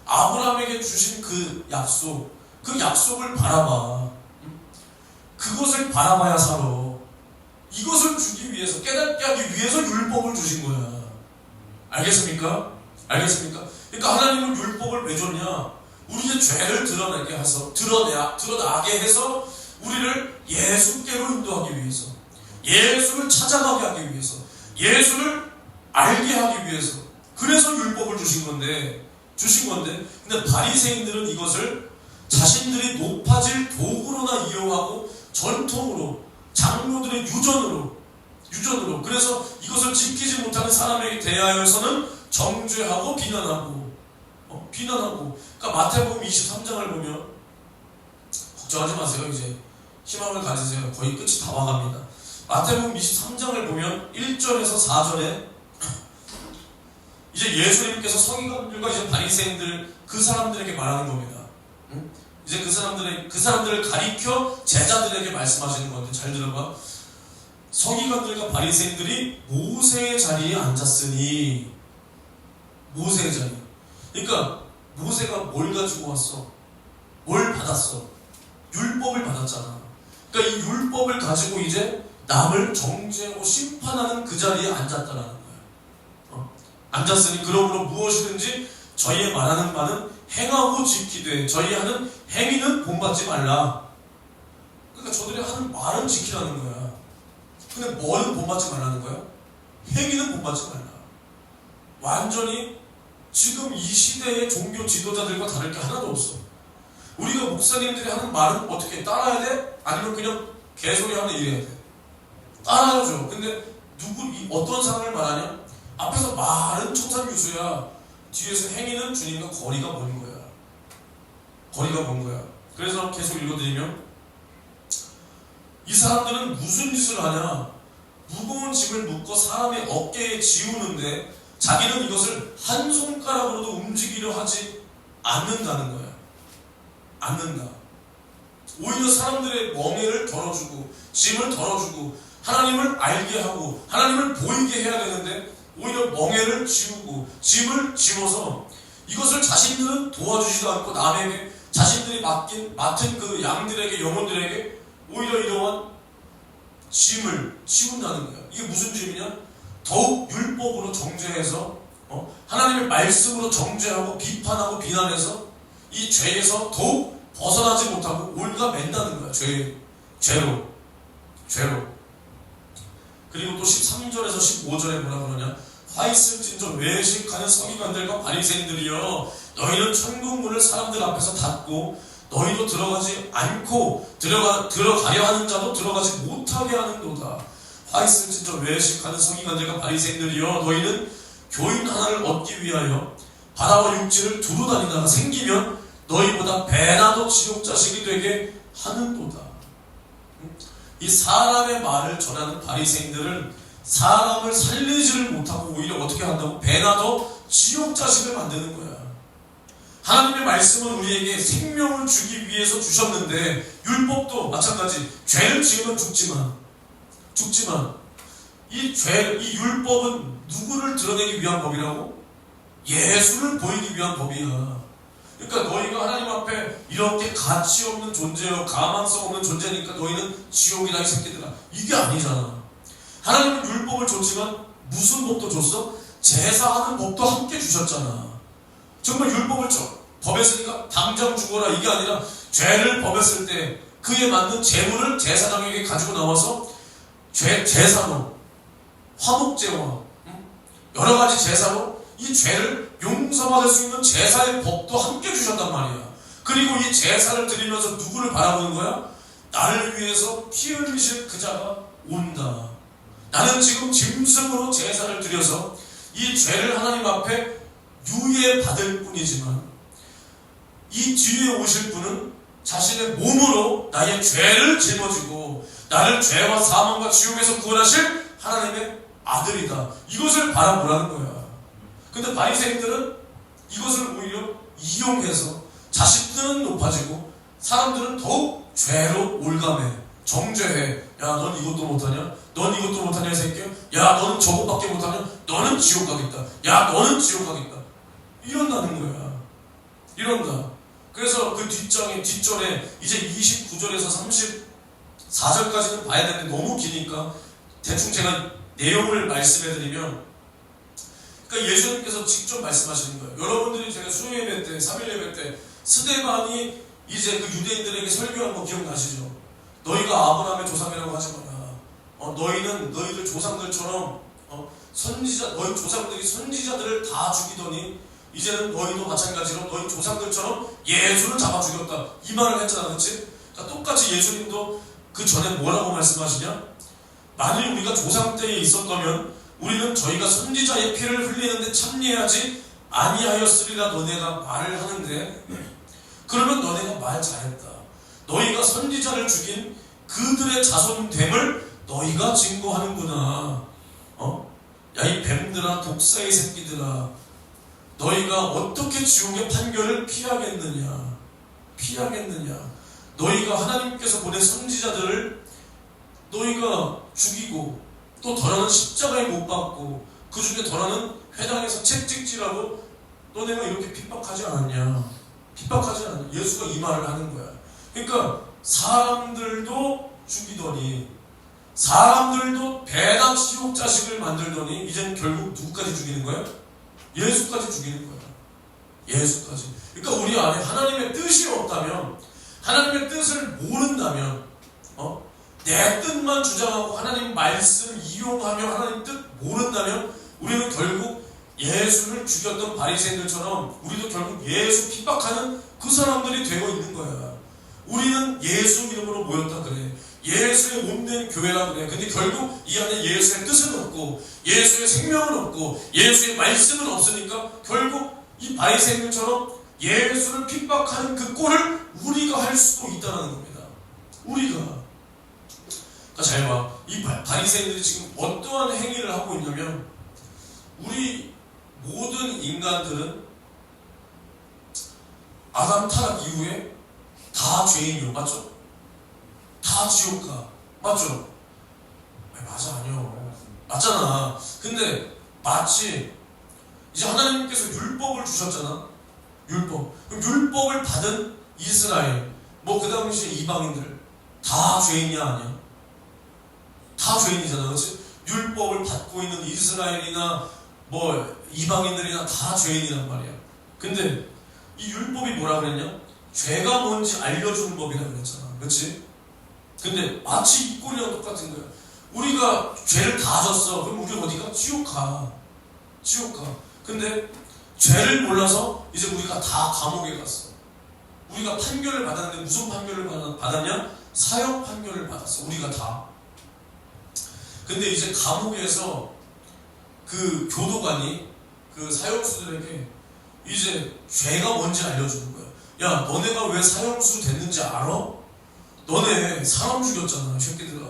아브라함에게 주신 그 약속, 그 약속을 바라봐. 그것을 바라봐야 살아. 이것을 주기 위해서, 깨닫게 하기 위해서 율법을 주신 거야. 알겠습니까? 알겠습니까? 그러니까 하나님은 율법을 왜 줬냐? 우리의 죄를 드러나게 해서 우리를 예수께로 인도하기 위해서, 예수를 찾아가게 하기 위해서, 예수를 알게 하기 위해서. 그래서 율법을 주신 건데 근데 바리새인들은 이것을 자신들이 높아질 도구로나 이용하고 전통으로, 장로들의 유전으로 그래서 이것을 지키지 못하는 사람에게 대하여서는 정죄하고 비난하고. 그러니까 마태복음 23장을 보면 걱정하지 마세요. 이제 희망을 가지세요. 거의 끝이 다 와갑니다. 마태복음 23장을 보면 1절에서 4절에 이제 예수님께서 서기관들과 이제 바리새인들 그 사람들에게 말하는 겁니다. 이제 그 사람들을 가리켜 제자들에게 말씀하시는 건데 잘 들어봐. 서기관들과 바리새인들이 모세의 자리에 앉았으니, 모세의 자리. 그러니까 모세가 뭘 가지고 왔어? 뭘 받았어? 율법을 받았잖아. 그러니까 이 율법을 가지고 이제 남을 정죄하고 심판하는 그 자리에 앉았다라는 거야. 앉았으니 그러므로 무엇이든지 저희의 말하는 바는 행하고 지키되 저희 하는 행위는 본받지 말라. 그러니까 저들이 하는 말은 지키라는 거야. 근데 뭐는 본받지 말라는 거야? 행위는 본받지 말라. 완전히 지금 이 시대의 종교 지도자들과 다를 게 하나도 없어. 우리가 목사님들이 하는 말은 어떻게 따라야 돼? 아니면 그냥 개소리 하는 일해야 돼? 따라야죠. 근데 어떤 사람을 말하냐? 앞에서 말은 천상유수야. 뒤에서 행위는 주님과 거리가 먼 거야. 거리가 먼 거야. 그래서 계속 읽어드리면, 이 사람들은 무슨 짓을 하냐? 무거운 짐을 묶어 사람의 어깨에 지우는데 자기는 이것을 한 손가락으로도 움직이려 하지 않는다는 거야. 않는다. 오히려 사람들의 멍에를 덜어주고 짐을 덜어주고 하나님을 알게 하고 하나님을 보이게 해야 되는데, 오히려 멍에를 지우고 짐을 지워서 이것을 자신들은 도와주지도 않고 남에게, 자신들이 맡은 그 양들에게, 영혼들에게 오히려 이러한 짐을 치운다는 거야. 이게 무슨 짐이냐? 더욱 율법으로 정죄해서 하나님의 말씀으로 정죄하고 비판하고 비난해서 이 죄에서 더욱 벗어나지 못하고 올가맨다는 거야. 죄로. 그리고 또 13절에서 15절에 뭐라 그러냐? 화 있을진저 외식하는 서기관들과 바리새인들이여, 너희는 천국문을 사람들 앞에서 닫고 너희도 들어가지 않고 들어가려 하는 자도 들어가지 못하게 하는도다. 화 있을진저 외식하는 서기관들과 바리새인들이여, 너희는 교인 하나를 얻기 위하여 바다와 육지를 두루 다니다가 생기면 너희보다 배나 더 지옥 자식이 되게 하는도다. 이 사람의 말을 전하는 바리새인들은 사람을 살리지를 못하고 오히려 어떻게 한다고? 배나 더 지옥 자식을 만드는 거야. 하나님의 말씀은 우리에게 생명을 주기 위해서 주셨는데, 율법도 마찬가지. 죄를 지으면 죽지만 이 율법은 누구를 드러내기 위한 법이라고? 예수를 보이기 위한 법이야. 그러니까 너희가 하나님 앞에 이렇게 가치 없는 존재요, 가망성 없는 존재니까 너희는 지옥이다 이 새끼들아. 이게 아니잖아. 하나님은 율법을 줬지만 무슨 법도 줬어? 제사하는 법도 함께 주셨잖아. 정말 율법을 범했으니까 당장 죽어라 이게 아니라, 죄를 범했을 때 그에 맞는 제물을 제사장에게 가지고 나와서 제사로, 화목제와 여러 가지 제사로 이 죄를 용서받을 수 있는 제사의 법도 함께 주셨단 말이야. 그리고 이 제사를 드리면서 누구를 바라보는 거야? 나를 위해서 피 흘리실 그 자가 온다. 나는 지금 짐승으로 제사를 드려서 이 죄를 하나님 앞에 유예받을 뿐이지만, 이 뒤에 오실 분은 자신의 몸으로 나의 죄를 짊어지고 나를 죄와 사망과 지옥에서 구원하실 하나님의 아들이다. 이것을 바라보라는 거야. 근데 바리새인들은 이것을 오히려 이용해서 자신들은 높아지고 사람들은 더욱 죄로 올가매, 정죄해. 야, 넌 이것도 못하냐? 넌 이것도 못하냐 이 새끼야? 야, 너는 저것밖에 못하냐? 너는 지옥 가겠다. 야, 너는 지옥 가겠다. 이런다는 거야. 이런다. 그래서 그 뒷절에 이제 29절에서 34절까지는 봐야 되는데 너무 기니까 대충 제가 내용을 말씀해드리면, 그러니까 예수님께서 직접 말씀하시는 거예요. 여러분들이 제가 수요예배 때, 3일예배 때 스데반이 이제 그 유대인들에게 설교한 거 기억나시죠? 너희가 아브라함의 조상이라고 하지 마라. 너희는 너희들 조상들처럼 너희 조상들이 선지자들을 다 죽이더니 이제는 너희도 마찬가지로 너희 조상들처럼 예수를 잡아 죽였다. 이 말을 했잖아, 그렇지? 그러니까 똑같이 예수님도 그 전에 뭐라고 말씀하시냐? 만일 우리가 조상 때에 있었다면 우리는 저희가 선지자의 피를 흘리는데 참여하지 아니하였으리라 너네가 말을 하는데, 그러면 너네가 말 잘했다. 너희가 선지자를 죽인 그들의 자손됨을 너희가 증거하는구나. 야, 이 뱀들아, 독사의 새끼들아, 너희가 어떻게 지옥의 판결을 피하겠느냐? 너희가 하나님께서 보낸 선지자들을 너희가 죽이고, 또 더러는 십자가에 못 박고, 그 중에 더러는 회당에서 채찍질하고, 너네가 이렇게 핍박하지 않았냐? 예수가 이 말을 하는 거야. 그러니까 사람들도 죽이더니, 사람들도 배나 지옥 자식을 만들더니, 이제는 결국 누구까지 죽이는 거야? 예수까지 죽이는 거야. 예수까지. 그러니까 우리 안에 하나님의 뜻이 없다면, 하나님의 뜻을 모른다면, 내 뜻만 주장하고 하나님 말씀 이용하며 하나님 뜻 모른다면 우리는 결국 예수를 죽였던 바리새인들처럼 우리도 결국 예수 핍박하는 그 사람들이 되어 있는 거야. 우리는 예수 이름으로 모였다 그래. 예수의 몸된 교회라 그래. 근데 결국 이 안에 예수의 뜻은 없고 예수의 생명은 없고 예수의 말씀은 없으니까 결국 이 바리새인들처럼 예수를 핍박하는 그 꼴을 우리가 할 수도 있다는 겁니다. 우리가. 그러니까 잘 봐. 이 바리새인들이 지금 어떠한 행위를 하고 있냐면 우리 모든 인간들은 아담 타락 이후에 다 죄인이요. 맞죠? 다 지옥 가. 맞죠? 맞아, 아니요. 맞잖아. 근데 마치 이제 하나님께서 율법을 주셨잖아. 율법. 그럼 율법을 받은 이스라엘, 뭐 그 당시에 이방인들 다 죄인이야, 아니야? 다 죄인이잖아, 그렇지? 율법을 받고 있는 이스라엘이나 뭐 이방인들이나 다 죄인이란 말이야. 근데 이 율법이 뭐라 그랬냐? 죄가 뭔지 알려주는 법이라 그랬잖아, 그렇지? 근데 마치 이 꼴이랑 똑같은 거야. 우리가 죄를 다 졌어. 그럼 우리 어디가? 지옥 가. 지옥 가. 근데 죄를 몰라서 이제 우리가 다 감옥에 갔어. 우리가 판결을 받았는데 무슨 판결을 받았냐? 사형 판결을 받았어. 우리가 다. 근데 이제 감옥에서 그 교도관이 그 사형수들에게 이제 죄가 뭔지 알려주는 거야. 야, 너네가 왜 사형수 됐는지 알아? 너네 사람 죽였잖아, 새끼들아.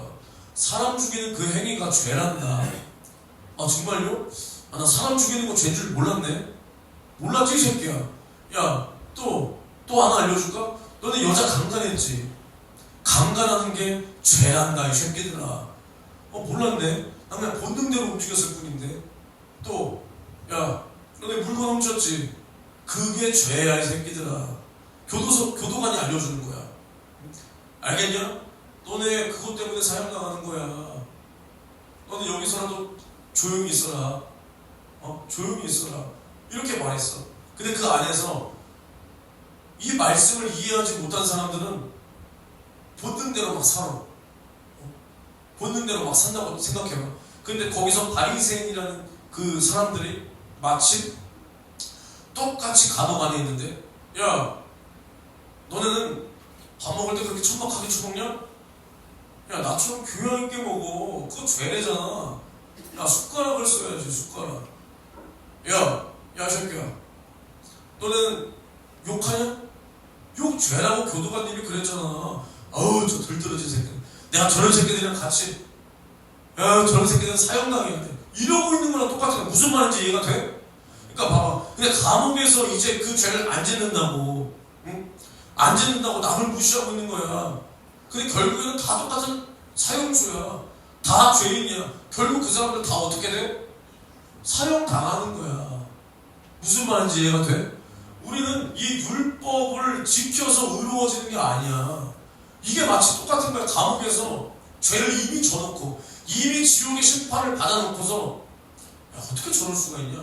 사람 죽이는 그 행위가 죄란다. 아, 정말요? 아, 나 사람 죽이는 거 죄인 줄 몰랐네. 몰랐지, 이 새끼야. 야, 또 하나 알려줄까? 너네 여자 강간했지. 강간하는 게 죄란다, 이 새끼들아. 몰랐네. 나 그냥 본능대로 움직였을 뿐인데. 또, 야, 너네 물건 훔쳤지. 그게 죄야, 이 새끼들아. 교도관이 알려주는 거야. 알겠냐? 너네 그것 때문에 사형당하는 거야. 너네 여기서라도 조용히 있어라. 조용히 있어라. 이렇게 말했어. 근데 그 안에서 이 말씀을 이해하지 못한 사람들은 본능대로 막 살아. 본능대로 막 산다고 생각해봐. 근데 거기서 바리새인이라는 그 사람들이 마치 똑같이 감옥 안에 있는데, 야, 너네는 밥 먹을 때 그렇게 천박하게 처먹냐? 야, 나처럼 교양 있게 먹어. 그거 죄래잖아. 야, 숟가락을 써야지, 숟가락. 야, 이 새끼야. 너는 욕하냐? 욕 죄라고 교도관님이 그랬잖아. 어우, 저 들떨어진 새끼. 내가 저런 새끼들이랑 같이, 야, 저런 새끼들은 사형당해야 돼. 이러고 있는 거랑 똑같아. 무슨 말인지 이해가 돼? 그러니까 봐봐. 근데 감옥에서 이제 그 죄를 안 짓는다고, 응? 안 짓는다고 남을 무시하고 있는 거야. 근데 결국에는 다 똑같은 사형수야. 다 죄인이야. 결국 그 사람들 다 어떻게 돼? 사형 당하는 거야. 무슨 말인지 이해가 돼? 우리는 이 율법을 지켜서 의로워지는 게 아니야. 이게 마치 똑같은 거야. 감옥에서 죄를 이미 져놓고 이미 지옥의 심판을 받아놓고서, 야, 어떻게 저럴 수가 있냐?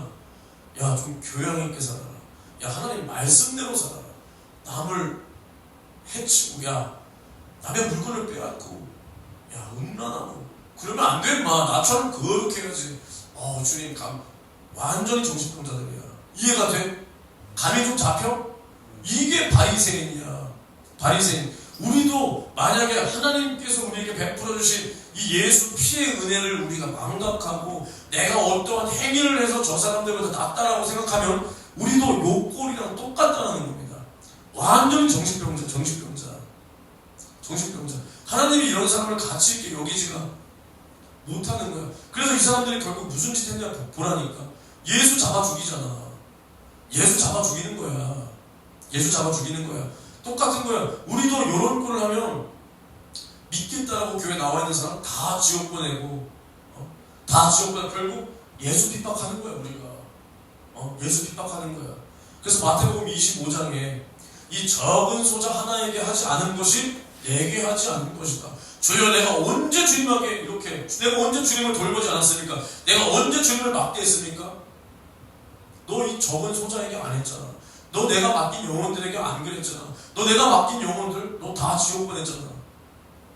야, 좀 교양 있게 살아라. 야, 하나님 말씀대로 살아라. 남을 해치고, 야, 남의 물건을 빼앗고, 야, 음란하고 그러면 안 돼, 인마. 나처럼 그렇게 해야지. 주님, 완전히 정신병자들이야. 이해가 돼? 감이 좀 잡혀? 이게 바리새인이야. 바리새인. 우리도 만약에 하나님께서 우리에게 베풀어 주신 이 예수 피의 은혜를 우리가 망각하고 내가 어떠한 행위를 해서 저 사람들보다 낫다라고 생각하면 우리도 요 꼴이랑 똑같다는 겁니다. 완전히 정신병자. 하나님이 이런 사람을 가치 있게 여기지가 못하는 거야. 그래서 이 사람들이 결국 무슨 짓 했냐 보라니까. 예수 잡아 죽이잖아. 예수 잡아 죽이는 거야. 똑같은 거야. 우리도 이런 꼴을 하면 믿겠다라고 교회 나와 있는 사람 다 지옥 보내고, 다 지옥 보내고 결국 예수 핍박하는 거야, 우리가. 예수 핍박하는 거야. 그래서 마태복음 25장에 이 적은 소자 하나에게 하지 않은 것이 내게 하지 않은 것이다. 주여, 내가 언제 주님에게 이렇게, 내가 언제 주님을 돌보지 않았습니까? 내가 언제 주님을 맡게 했습니까? 너 이 적은 소자에게 안 했잖아. 너 내가 맡긴 영혼들에게 안 그랬잖아. 너 내가 맡긴 영혼들, 너 다 지옥 보냈잖아.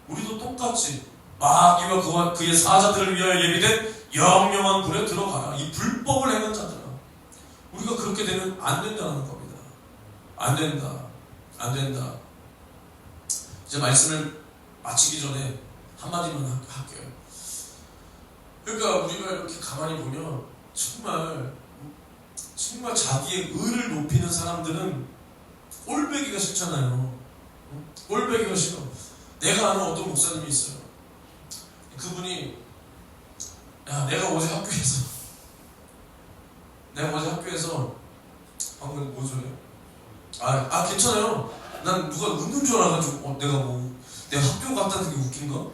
우리도 똑같이 마귀와 그의 사자들을 위하여 예비된 영영한 불에 들어가라. 이 불법을 행한 자들아. 우리가 그렇게 되면 안 된다는 겁니다. 안 된다. 안 된다. 이제 말씀을 마치기 전에 한마디만 할게요. 그러니까 우리가 이렇게 가만히 보면 정말 자기의 의를 높이는 사람들은 꼴배기가 싫잖아요. 꼴배기가 싫어. 내가 아는 어떤 목사님이 있어요. 그분이 내가 어제 학교에서 방금 뭔 소리야? 괜찮아요. 난 누가 웃는 줄 알아가지고 내가 학교 갔다는 게 웃긴가?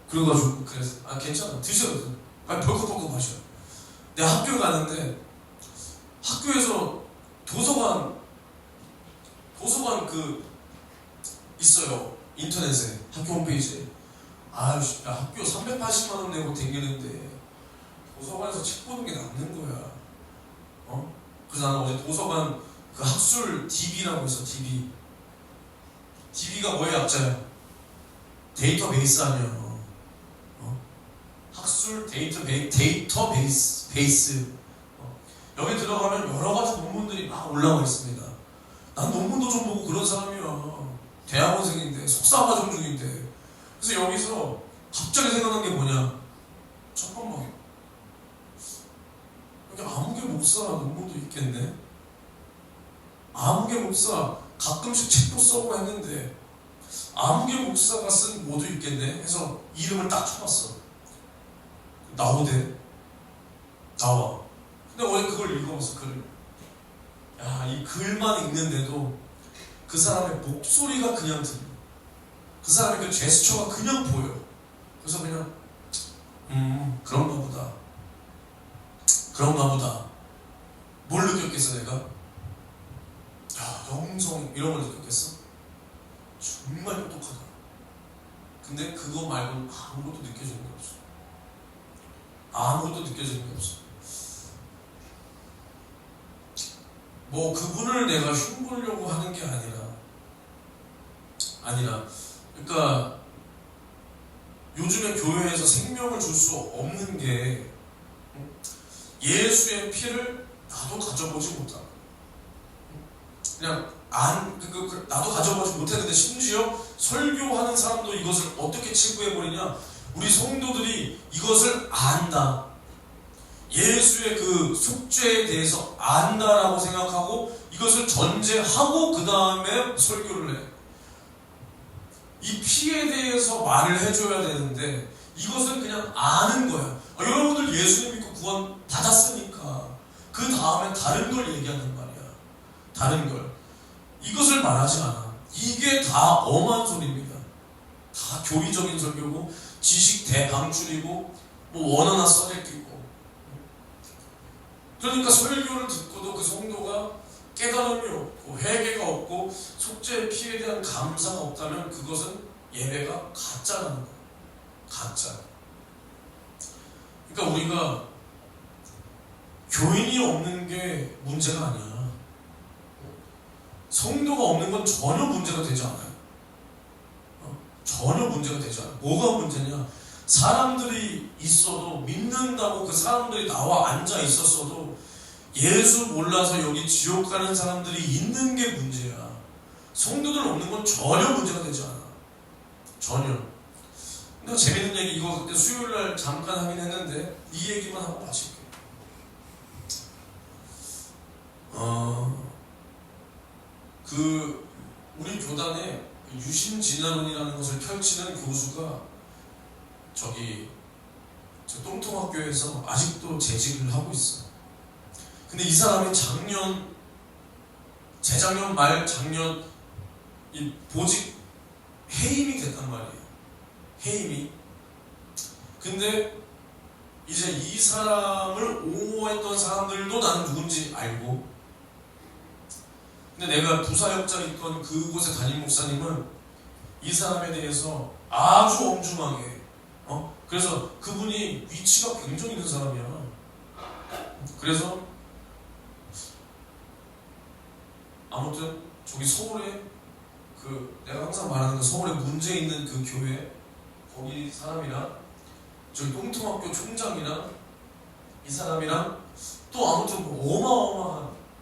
그래가지고 그래서 괜찮아. 드셔도 벌컥벌컥 마셔. 내가 학교 가는데 학교에서 도서관 있어요. 인터넷에 학교 홈페이지에. 학교 380만 원 내고 다니는데 도서관에서 책 보는 게 남는 거야. 그래서 나는 어제 도서관 그 학술 DB라고 있어. DB가 뭐의 약자야? 데이터베이스 아니야. 학술 데이터베이스. 여기 들어가면 여러 가지 논문들이 막 올라와 있습니다. 난 논문도 좀 보고 그런 사람이야. 대학원생인데, 석사과정 중인데. 그래서 여기서 갑자기 생각난 게 뭐냐? 잠깐만. 여기 아무개 목사 논문도 있겠네? 아무개 목사 가끔씩 책도 써고 했는데, 아무개 목사가 쓴 뭐도 있겠네? 해서 이름을 딱 쳐봤어. 나오대. 나와. 근데 어제 그걸 읽어봤어, 글을. 이 글만 읽는데도 그 사람의 목소리가 그냥 들려. 그 사람의 그 제스처가 그냥 보여. 그래서 그냥 그런가 보다. 뭘 느꼈겠어 내가? 영성 이런 걸 느꼈겠어? 정말 똑똑하다. 근데 그거 말고는 아무것도 느껴지는 게 없어. 아무것도 느껴지는 게 없어. 그분을 내가 흉보려고 하는 게 아니라 그러니까 요즘에 교회에서 생명을 줄 수 없는 게 예수의 피를 나도 가져보지 못하고 그냥 나도 가져보지 못했는데 심지어 설교하는 사람도 이것을 어떻게 치부해버리냐. 우리 성도들이 이것을 안다. 예수의 그 속죄에 대해서 안다라고 생각하고 이것을 전제하고 그 다음에 설교를 해. 이 피에 대해서 말을 해줘야 되는데 이것은 그냥 아는 거야. 여러분들 예수님 믿고 구원 받았으니까 그 다음에 다른 걸 얘기하는 말이야. 다른 걸. 이것을 말하지 않아. 이게 다 엄한 소리입니다. 다 교리적인 설교고 지식 대방출이고 원어나 써내끼고. 그러니까 설교를 듣고도 그 성도가 깨달음이 없고 회개가 없고 속죄의 피에 대한 감사가 없다면 그것은 예배가 가짜라는 거예요. 가짜. 그러니까 우리가 교인이 없는 게 문제가 아니야. 성도가 없는 건 전혀 문제가 되지 않아요. 전혀 문제가 되지 않아요. 뭐가 문제냐? 사람들이 있어도 믿는다고 그 사람들이 나와 앉아 있었어도 예수 몰라서 여기 지옥 가는 사람들이 있는 게 문제야. 성도들 없는 건 전혀 문제가 되지 않아. 전혀. 근데 재밌는 얘기 이거 그때 수요일날 잠깐 하긴 했는데 이 얘기만 하고 마칠게요. 우리 교단에 유신진화론이라는 것을 펼치는 교수가 저 똥통학교에서 아직도 재직을 하고 있어. 근데 이 사람이 재작년 말 작년 이 보직 해임이 됐단 말이에요. 해임이. 근데 이제 이 사람을 옹호했던 사람들도 나는 누군지 알고, 근데 내가 부사역자 있던 그곳의 담임 목사님은 이 사람에 대해서 아주 엄중하게 그래서 그분이 위치가 굉장히 있는 사람이야. 그래서 아무튼 저기 서울에 내가 항상 말하는 그 서울에 문제 있는 그 교회 거기 사람이랑 저기 똥통학교 총장이랑 이 사람이랑 또 아무튼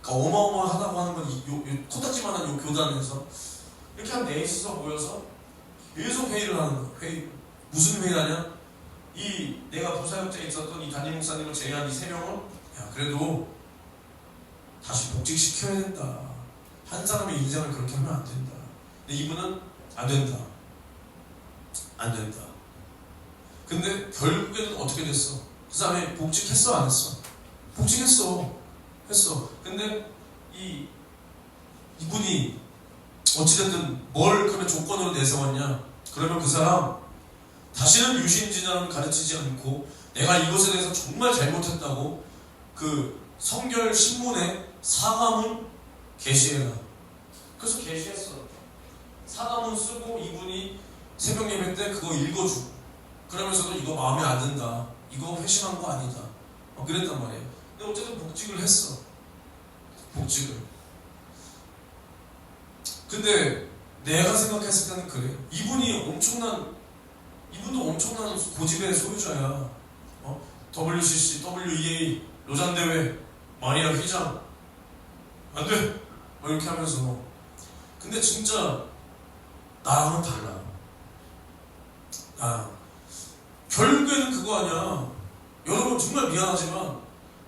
어마어마하다고 하는 건 코딱지만한 요 교단에서 이렇게 한 넷이서 모여서 계속 회의를 하는 거야. 회의. 무슨 회의를 하냐? 내가 부사역자에 있었던 이 담임 목사님을 제외한 이 세 명은 야 그래도 다시 복직시켜야 된다. 한 사람의 인생을 그렇게 하면 안 된다. 근데 이분은 안 된다. 안 된다. 근데 결국에는 어떻게 됐어? 그 사람이 복직했어 안 했어? 복직했어. 했어. 근데 이분이 어찌됐든 뭘 그러면 조건으로 내세웠냐? 그러면 그 사람 다시는 유신진화를 가르치지 않고 내가 이것에 대해서 정말 잘못했다고 그 성결 신문에 사과문 게시해라. 그래서 게시했어. 사과문 쓰고 이분이 새벽 예배 때 그거 읽어주고 그러면서도 이거 마음에 안 든다. 이거 회심한 거 아니다. 그랬단 말이에요. 근데 어쨌든 복직을 했어. 복직을. 근데 내가 생각했을 때는 그래. 이분도 엄청난 고집의 소유자야. WCC, WEA, 로잔대회, 마리아 휘장. 안 돼! 이렇게 하면서. 근데 진짜 나랑은 달라. 결국에는 그거 아니야. 여러분 정말 미안하지만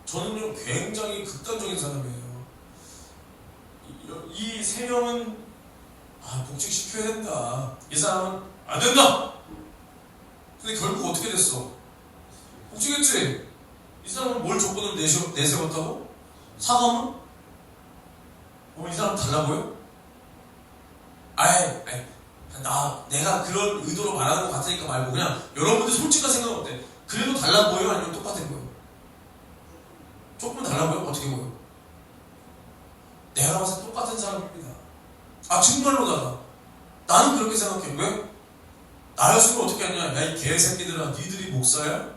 저는요 굉장히 극단적인 사람이에요. 이 세 명은 복직시켜야 된다. 이 사람은 안 된다. 근데 결국 어떻게 됐어? 복직했지? 이 사람은 뭘 조건을 내세웠다고? 사과문? 이 사람 달라 보여? 내가 그런 의도로 말하는 것 같으니까 말고 그냥 여러분들 솔직한 생각 어때? 그래도 달라 보여? 아니면 똑같아 보여? 조금 달라 보여? 어떻게 보여? 내가 봤을 때 똑같은 사람입니다. 정말로다가 나는 그렇게 생각해. 왜? 나였으면 어떻게 하냐? 야 이 개새끼들아 니들이 목사야?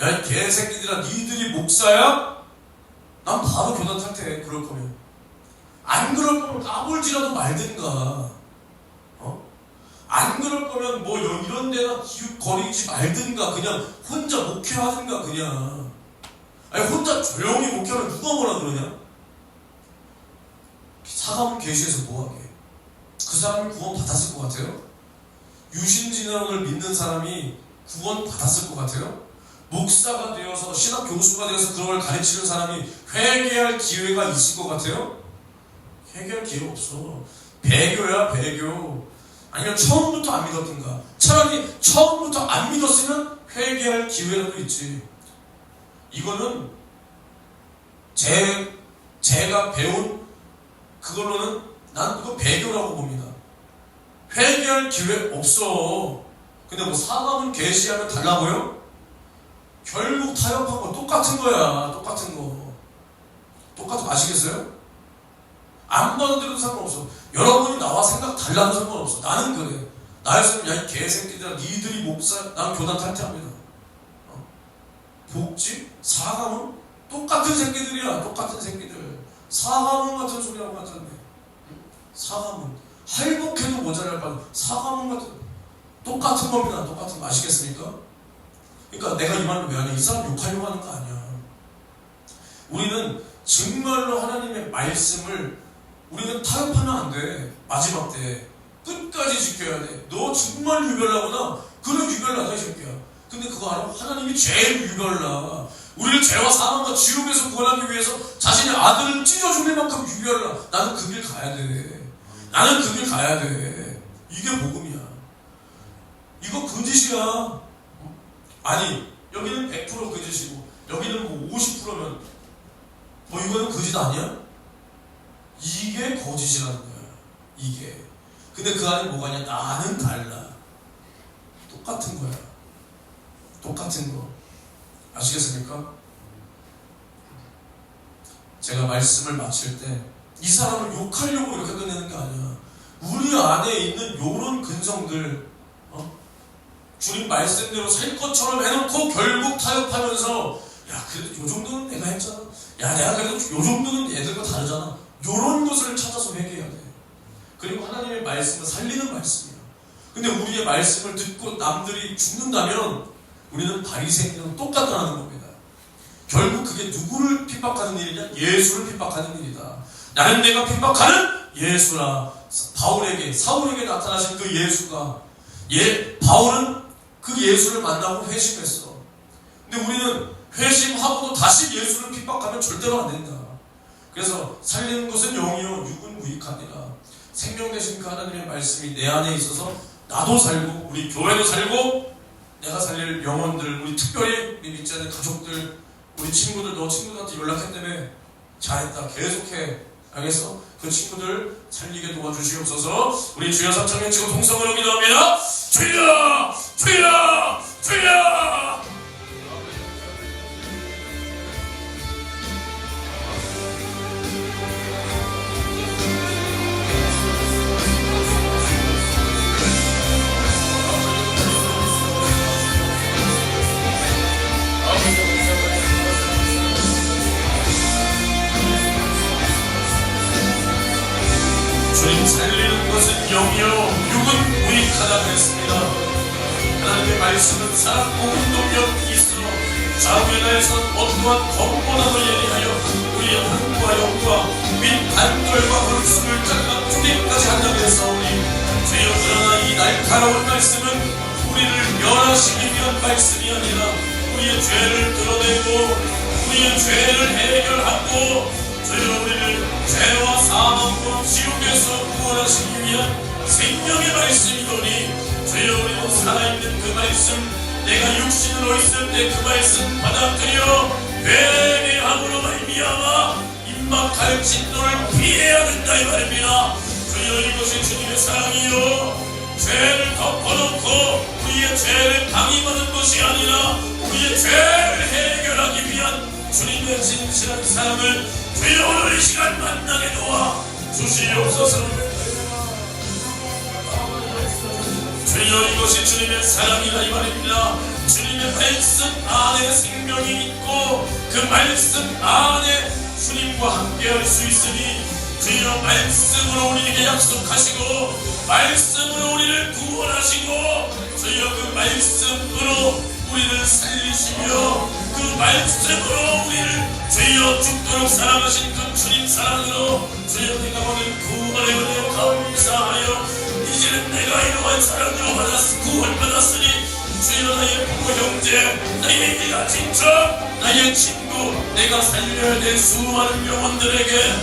야 이 개새끼들아 니들이 목사야? 난 바로 교단 탈퇴해. 그럴 거면 안 그럴 거면 까불지라도 말든가. 안 그럴 거면 뭐 이런 데나 기웃거리지 말든가. 그냥 혼자 목회하든가. 그냥 혼자 조용히 목회하면 누가 뭐라 그러냐? 사과문 게시해서 뭐하게? 그 사람이 구원 받았을 것 같아요? 유신진화론을 믿는 사람이 구원 받았을 것 같아요? 목사가 되어서 신학 교수가 되어서 그런 걸 가르치는 사람이 회개할 기회가 있을 것 같아요? 회개할 기회가 없어. 배교야 배교. 아니면 처음부터 안 믿었던가. 차라리 처음부터 안 믿었으면 회개할 기회라도 있지. 이거는 제가 배운 그걸로는 난 이거 배교라고 봅니다. 회개할 기회 없어. 근데 뭐 사과문 게시하면 달라 보여? 결국 타협한 거 똑같은 거야. 똑같은 거. 똑같은 거 아시겠어요? 안 받아들여도 상관없어. 여러분이 나와 생각 달라도 상관없어. 나는 그래. 나였으면 야 이 개새끼들아 니들이 목사. 난 교단 탈퇴합니다. 복지? 사과문? 똑같은 새끼들이야. 똑같은 새끼들. 사과문 같은 소리라고 하잖아요. 사과문. 할복해도 모자랄 거 사과문 같은 똑같은 겁니다. 똑같은 거 아시겠습니까? 그러니까 내가 이 말을 왜 하냐? 이 사람 욕하려고 하는 거 아니야. 우리는 정말로 하나님의 말씀을 우리는 타협하면 안 돼. 마지막 때 끝까지 지켜야 돼. 너 정말 유별나구나. 그래 유별나다 이 새끼야. 근데 그거 알아? 하나님이 제일 유별나. 우리를 죄와 사망과 지옥에서 구원하기 위해서 자신의 아들을 찢어줄 만큼 유별나. 나는 그 길 가야 돼. 나는 그 길 가야 돼. 이게 복음이야. 이거 거짓이야. 아니 여기는 100% 거짓이고 여기는 뭐 50%면 뭐 이거는 거짓 아니야? 이게 거짓이라는 거야. 이게. 근데 그 안에 뭐가 있냐? 나는 달라. 똑같은 거야. 똑같은 거. 아시겠습니까? 제가 말씀을 마칠 때 이 사람을 욕하려고 이렇게 끝내는 게 아니야. 우리 안에 있는 요런 근성들 주님 말씀대로 살 것처럼 해놓고 결국 타협하면서 야 그래도 요 정도는 내가 했잖아. 야 내가 그래도 요 정도는 애들과 다르잖아. 요런 것을 찾아서 회개해야 돼. 그리고 하나님의 말씀은 살리는 말씀이야. 근데 우리의 말씀을 듣고 남들이 죽는다면 우리는 바리새인이랑 똑같다는 겁니다. 결국 그게 누구를 핍박하는 일이냐? 예수를 핍박하는 일이다. 나는 내가 핍박하는 예수라. 사울에게 나타나신 그 예수가, 바울은 그 예수를 만나고 회심했어. 근데 우리는 회심하고도 다시 예수를 핍박하면 절대로 안 된다. 그래서 살리는 것은 영이요 육은 무익하니라. 생명 되신 그 하나님의 말씀이 내 안에 있어서 나도 살고 우리 교회도 살고 내가 살릴 영혼들, 우리 특별히 우리 믿지 않는 가족들, 우리 친구들, 너 친구들한테 연락했다며 잘했다, 계속해. 알겠어? 그 친구들 살리게 도와주시옵소서. 우리 주여 삼창 외치고 통성으로 기도합니다. 주여! 주여! 주여! 주님 살리는 것은 영이요 육은 무익하다 그랬습니다. 하나님의 말씀은 살았고 운동력 있어 좌우에 나에선 어떠한 검보다도 예리하여 우리의 한과 영과 및 관절과 혈수를 잘라 쪼개기까지 한다고 했사오니 주여 그러나 이 날카로운 말씀은 우리를 멸하시기 위한 말씀이 아니라 우리의 죄를 드러내고 우리의 죄를 해결하고 주여 우리를 죄와 사망과 지옥에서 구원하시기 위한 생명의 말씀이오니 주여 우리는 살아있는 그 말씀, 내가 육신으로 있을 때 그 말씀 받아들여 회개함으로 말미암아 임박할 진노를 피해야 된다 이 말입니다. 주여 이것이 주님의 사랑이요 죄를 덮어놓고 우리의 죄를 방임하는 것이 아니라 우리의 죄를 해결하기 위한 주님의 진실한 사랑을 주여 오늘 이 시간 만나게 도와 주시옵소서. 주여 이것이 주님의 사랑이다 이 말입니다. 주님의 말씀 안에 생명이 있고 그 말씀 안에 주님과 함께 할 수 있으니 주여 말씀으로 우리에게 약속하시고 말씀으로 우리를 구원하시고 주여 그 말씀으로 우리를 살리시며 그 말씀으로 우리를 주여 죽도록 사랑하신 그 주님 사랑으로 주여 내가 오늘 구원의 은혜 감사하여 이제는 내가 이러한 사랑으로 구원받았으니 주여 나의 부모 형제, 나의 네가 친척, 나의 친구, 내가 살려야 될 수많은 영혼들에게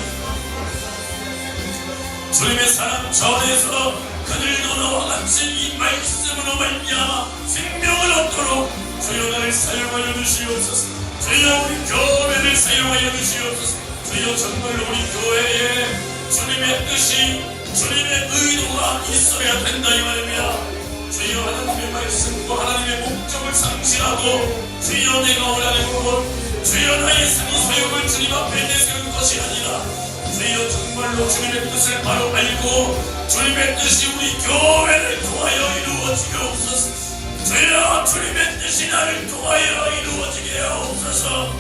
주님의 사랑 전해서 그들도 나와 같이 이 말씀으로 말미암아 생명을 얻도록 주여 나를 사용하여 주시옵소서. 주여 우리 교회를 사용하여 주시옵소서. 주여 정말로 우리 교회에 주님의 뜻이 주님의 의도가 있어야 된다 이 말입니다. 주여 하나님의 말씀과 하나님의 목적을 상실하고 주여 내가 원하는 것 주여 나의 사역을 주님 앞에 내세우는 것이 아니라 주여 정말로 주님의 뜻을 바로 알고 주님의 뜻이 우리 교회를 통하여 이루어지게 하옵소서. 주여 주님의 뜻이 나를 통하여 이루어지게 하옵소서.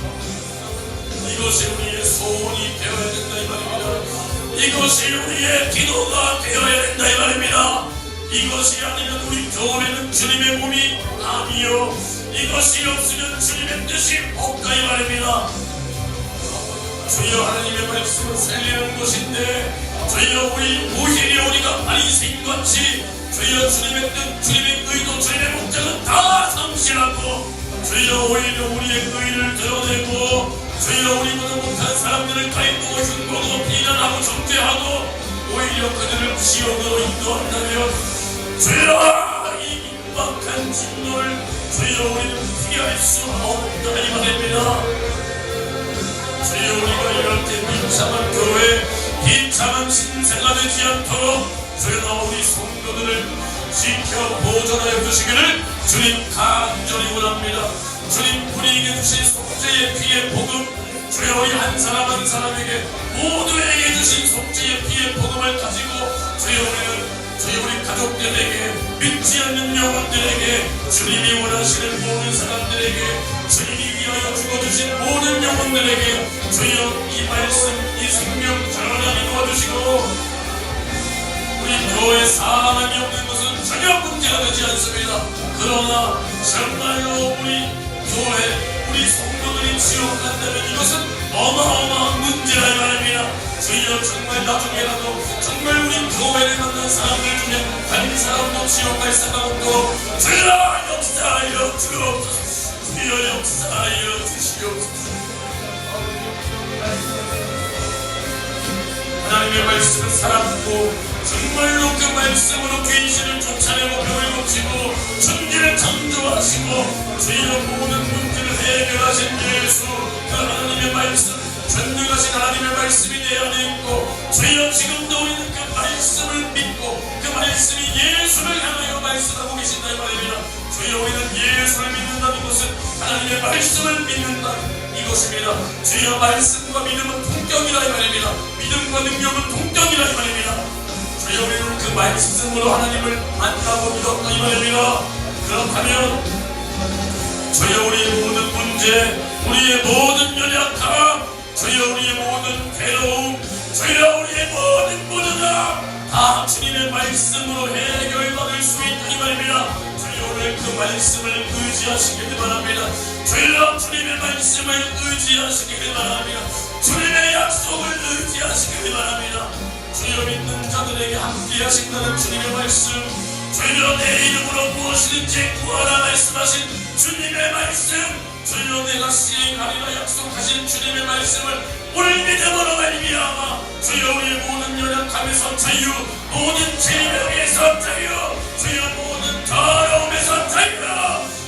이것이 우리의 소원이 되어야 된다 이 말입니다. 이것이 우리의 기도가 되어야 된다 이 말입니다. 이것이 아니면 우리 교회는 주님의 몸이 아니요 이것이 없으면 주님의 뜻이 없다 이 말입니다. 주여 하나님의 말씀은 살리는 것인데 주여 우리 오히려 우리가 바리새인같이 주여 주님의 뜻, 주님의 의도, 주님의 목적은 다 상실하고 주여 오히려 우리의 의를 드러내고 주여 우리보다 못한 사람들을 가리고 흉보고 비난하고 정죄하고 오히려 그들을 지옥으로 인도한다면 주여 이 임박한 진노를 주여 우리는 피할 수 없다 이 말입니다. 주여 우리가 이럴 때 비참한 교회, 비참한 신세가 되지 않도록 주여 우리 성도들을 지켜 보존하여 주시기를 주님 간절히 원합니다. 주님 우리에게 주신 속죄의 피의 복음 주여 우리 한 사람 한 사람에게 모두에게 주신 속죄의 피의 복음을 가지고 주여 우리는 주여 우리 가족들에게 믿지 않는 영혼들에게 주님이 원하시는 모든 사람들에게 주님이 위하여 죽어주신 모든 영혼들에게 주여 이 말씀 이 생명 전하게 도와주시고 우리 교회 사람이 없는 것은 전혀 문제가 되지 않습니다. 그러나 정말로 우리 교회 우리 성도들이 지옥 간다면 이것은 어마어마한 문제라 이 말입니다. 주여 정말 나중에라도 정말 우리 교회를 만난 사람들 중에 한 사람도 지옥 갈 사람 없도록 주여 역사하여 주옵소서. 주여 역사하여 주시옵소서. 하나님의 말씀을 살았고 정말로 그 말씀으로 귀신을 쫓아내고 병을 고치고 천지를 창조하시고 주여 모든 문제를 해결하신 예수, 그 하나님의 말씀, 전능하신 하나님의 말씀이 내 안에 있고 주여 지금도 우리는 그 말씀을 믿고 그 말씀이 예수를 향하여 말씀하고 계신다 이 말입니다. 주여 우리는 예수를 믿는다는 것은 하나님의 말씀을 믿는다는 이것입니다. 주여 말씀과 믿음은 동격이라 이 말입니다. 믿음과 능력은 동격이라 이 말입니다. 주여 우리는 그 말씀으로 하나님을 만나고 믿었다 이 말입니다. 그렇다면 주여 우리의 모든 문제, 우리의 모든 연약함, 주여 우리의 모든 괴로움, 주여 우리의 모든 무능함 다 주님의 말씀으로 해결받을 수 있다 이 말입니다. 주여 오늘 그 말씀을 의지하시기를 바랍니다. 주여 주님의 말씀을 의지하시기를 바랍니다. 주님의 약속을 의지하시기를 바랍니다. 주여 믿는 자들에게 함께 하신다는 주님의 말씀, 주여 내 이름으로 무엇이든지 구하라 말씀하신 주님의 말씀, 주여 내가 시행하리라 약속하신 주님의 말씀을 오늘 믿음으로 말미암아 주여 우리의 모든 연약함에서 자유, 모든 질병에서 자유, 주여 모든 더러움에서 자유,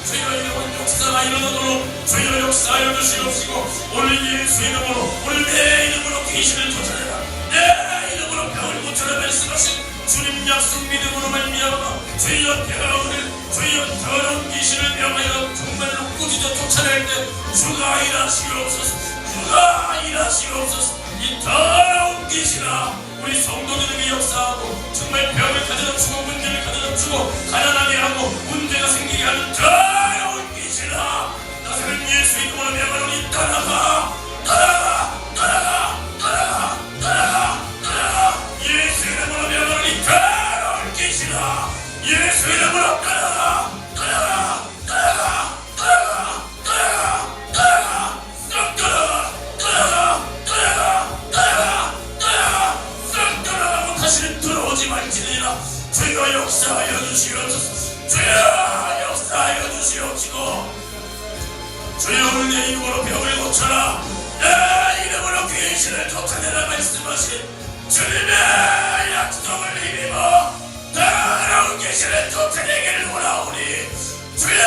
주여 이런 역사가 일어나도록 주여 역사하여 주시옵시고 오늘 예수 이름으로 오늘 내 이름으로 귀신을 쫓아내라, 내 이름으로 병을 고쳐라 말씀하신 주님 약속 믿음으로 말미암아 주여 병을, 주여 더러운 귀신을 명하여 정말로 꾸짖어 쫓아낼 때 주가 일하시옵소서, 주가 일하시옵소서. 이 더러운 귀신아 우리 성도들에게 역사하고 정말 병을 가져다 주고 문제를 가져다 주고 가난하게 하고 문제가 생기게 하는 더러운 귀신아 나사렛 예수 이름으로 명하노니 떠나가, 떠나가, 떠나가, 떠나가, 떠나가, 떠나가. 예수 이름으로 명하노니 더러운 귀신아 예수 이름으로 떠나가, 떠나가, 떠나가, 떠나가, 떠나가, 떠나가, 썩 떠나가, 떠나가, 떠나가, 떠나가, 떠나가, 썩 떠나가고 다시는 들어오지 말지니라. 주여 역사하여 주시옵소서. 주여 역사하여 주시옵시고 주여 오늘 내 이름으로 병을 고쳐라, 내 이름으로 귀신을 쫓아내라 말씀하신 주님의 약속을 힘입어 더러운 귀신을 쫓아내기를 원하오니 주여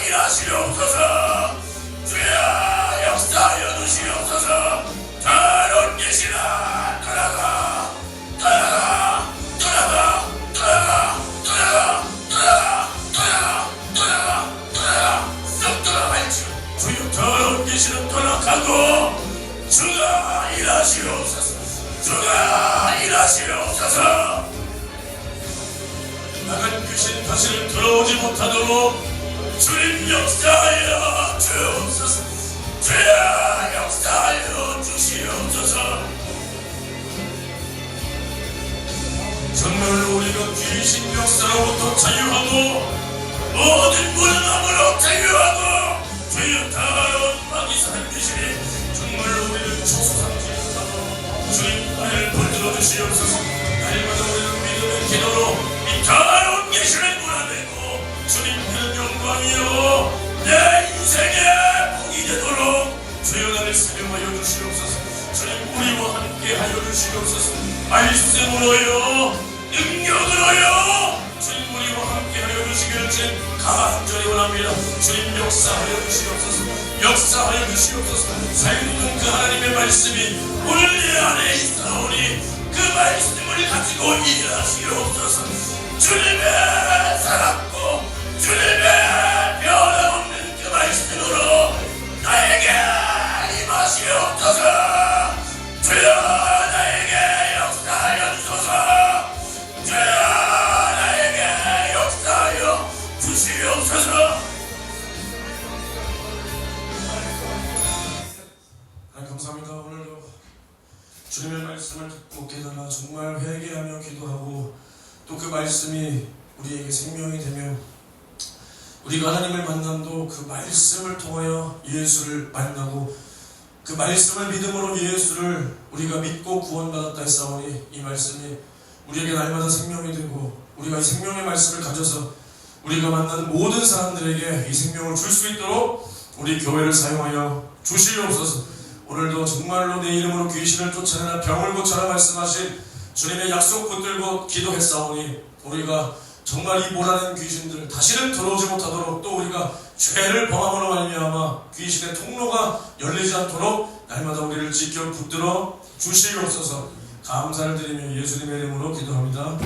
일하시옵소서. 주여 역사하여 주시옵소서. 더러운 귀신아 떠나가, 떠나가, 떠나가, 떠나가, 떠나가, 떠나가, 떠나가, 떠나가, 떠나가, 썩 떠나갈지어. 주여 더러운 귀신은 떠나가고 주가 일하시옵소서. 주가 일하시옵소서. 나간 귀신 다시는 들어오지 못하도록 주님 역사하여 주옵소서. 주여 역사하여 주시옵소서. 정말로 우리가 귀신 역사로부터 자유하고 모든 무능함으로 자유하고 주여 더러운 마귀사는 귀신이 정말로 우리를 초소상지하고 주님 나를 붙들어 주시옵소서. 날마다 우리는 믿음의 기도로 이 더러운 귀신을 몰아내고 주님께는 영광이요 내 인생의 복이 되도록 주여 나를 사용하여 주시옵소서. 주님 우리와 함께 하여 주시옵소서. 말씀으로요 능력으로요 주님 우리와 함께 하여 주시기를 주님 간절히 원합니다. 주님 역사하여 주시옵소서. 역사하여 주시옵소서. 살리는 그 하나님의 말씀이 오늘 내 안에 있사오니 그 말씀을 가지고 일하시옵소서. 주님의 살았고 주님의 변함없는 그 말씀으로 나에게 임하시옵소서. 주여 나에게 역사하여 주소서. 주여 나에게 역사하여 주시옵소서. 감사합니다. 오늘도 주님의 말씀을 듣고 깨달아 정말 회개하며 기도하고 또 그 말씀이 우리에게 생명이 되며 우리가 하나님을 만남도 그 말씀을 통하여 예수를 만나고 그 말씀을 믿음으로 예수를 우리가 믿고 구원받았다 했사오니 이 말씀이 우리에게 날마다 생명이 되고 우리가 이 생명의 말씀을 가져서 우리가 만나는 모든 사람들에게 이 생명을 줄 수 있도록 우리 교회를 사용하여 주시옵소서. 오늘도 정말로 내 이름으로 귀신을 쫓아내라 병을 고쳐라 말씀하신 주님의 약속 붙들고 기도했사오니 우리가 정말 이 몰아낸 귀신들을 다시는 들어오지 못하도록 또 우리가 죄를 범함으로 말미암아 귀신의 통로가 열리지 않도록 날마다 우리를 지켜 붙들어 주시옵소서. 감사를 드리며 예수님의 이름으로 기도합니다.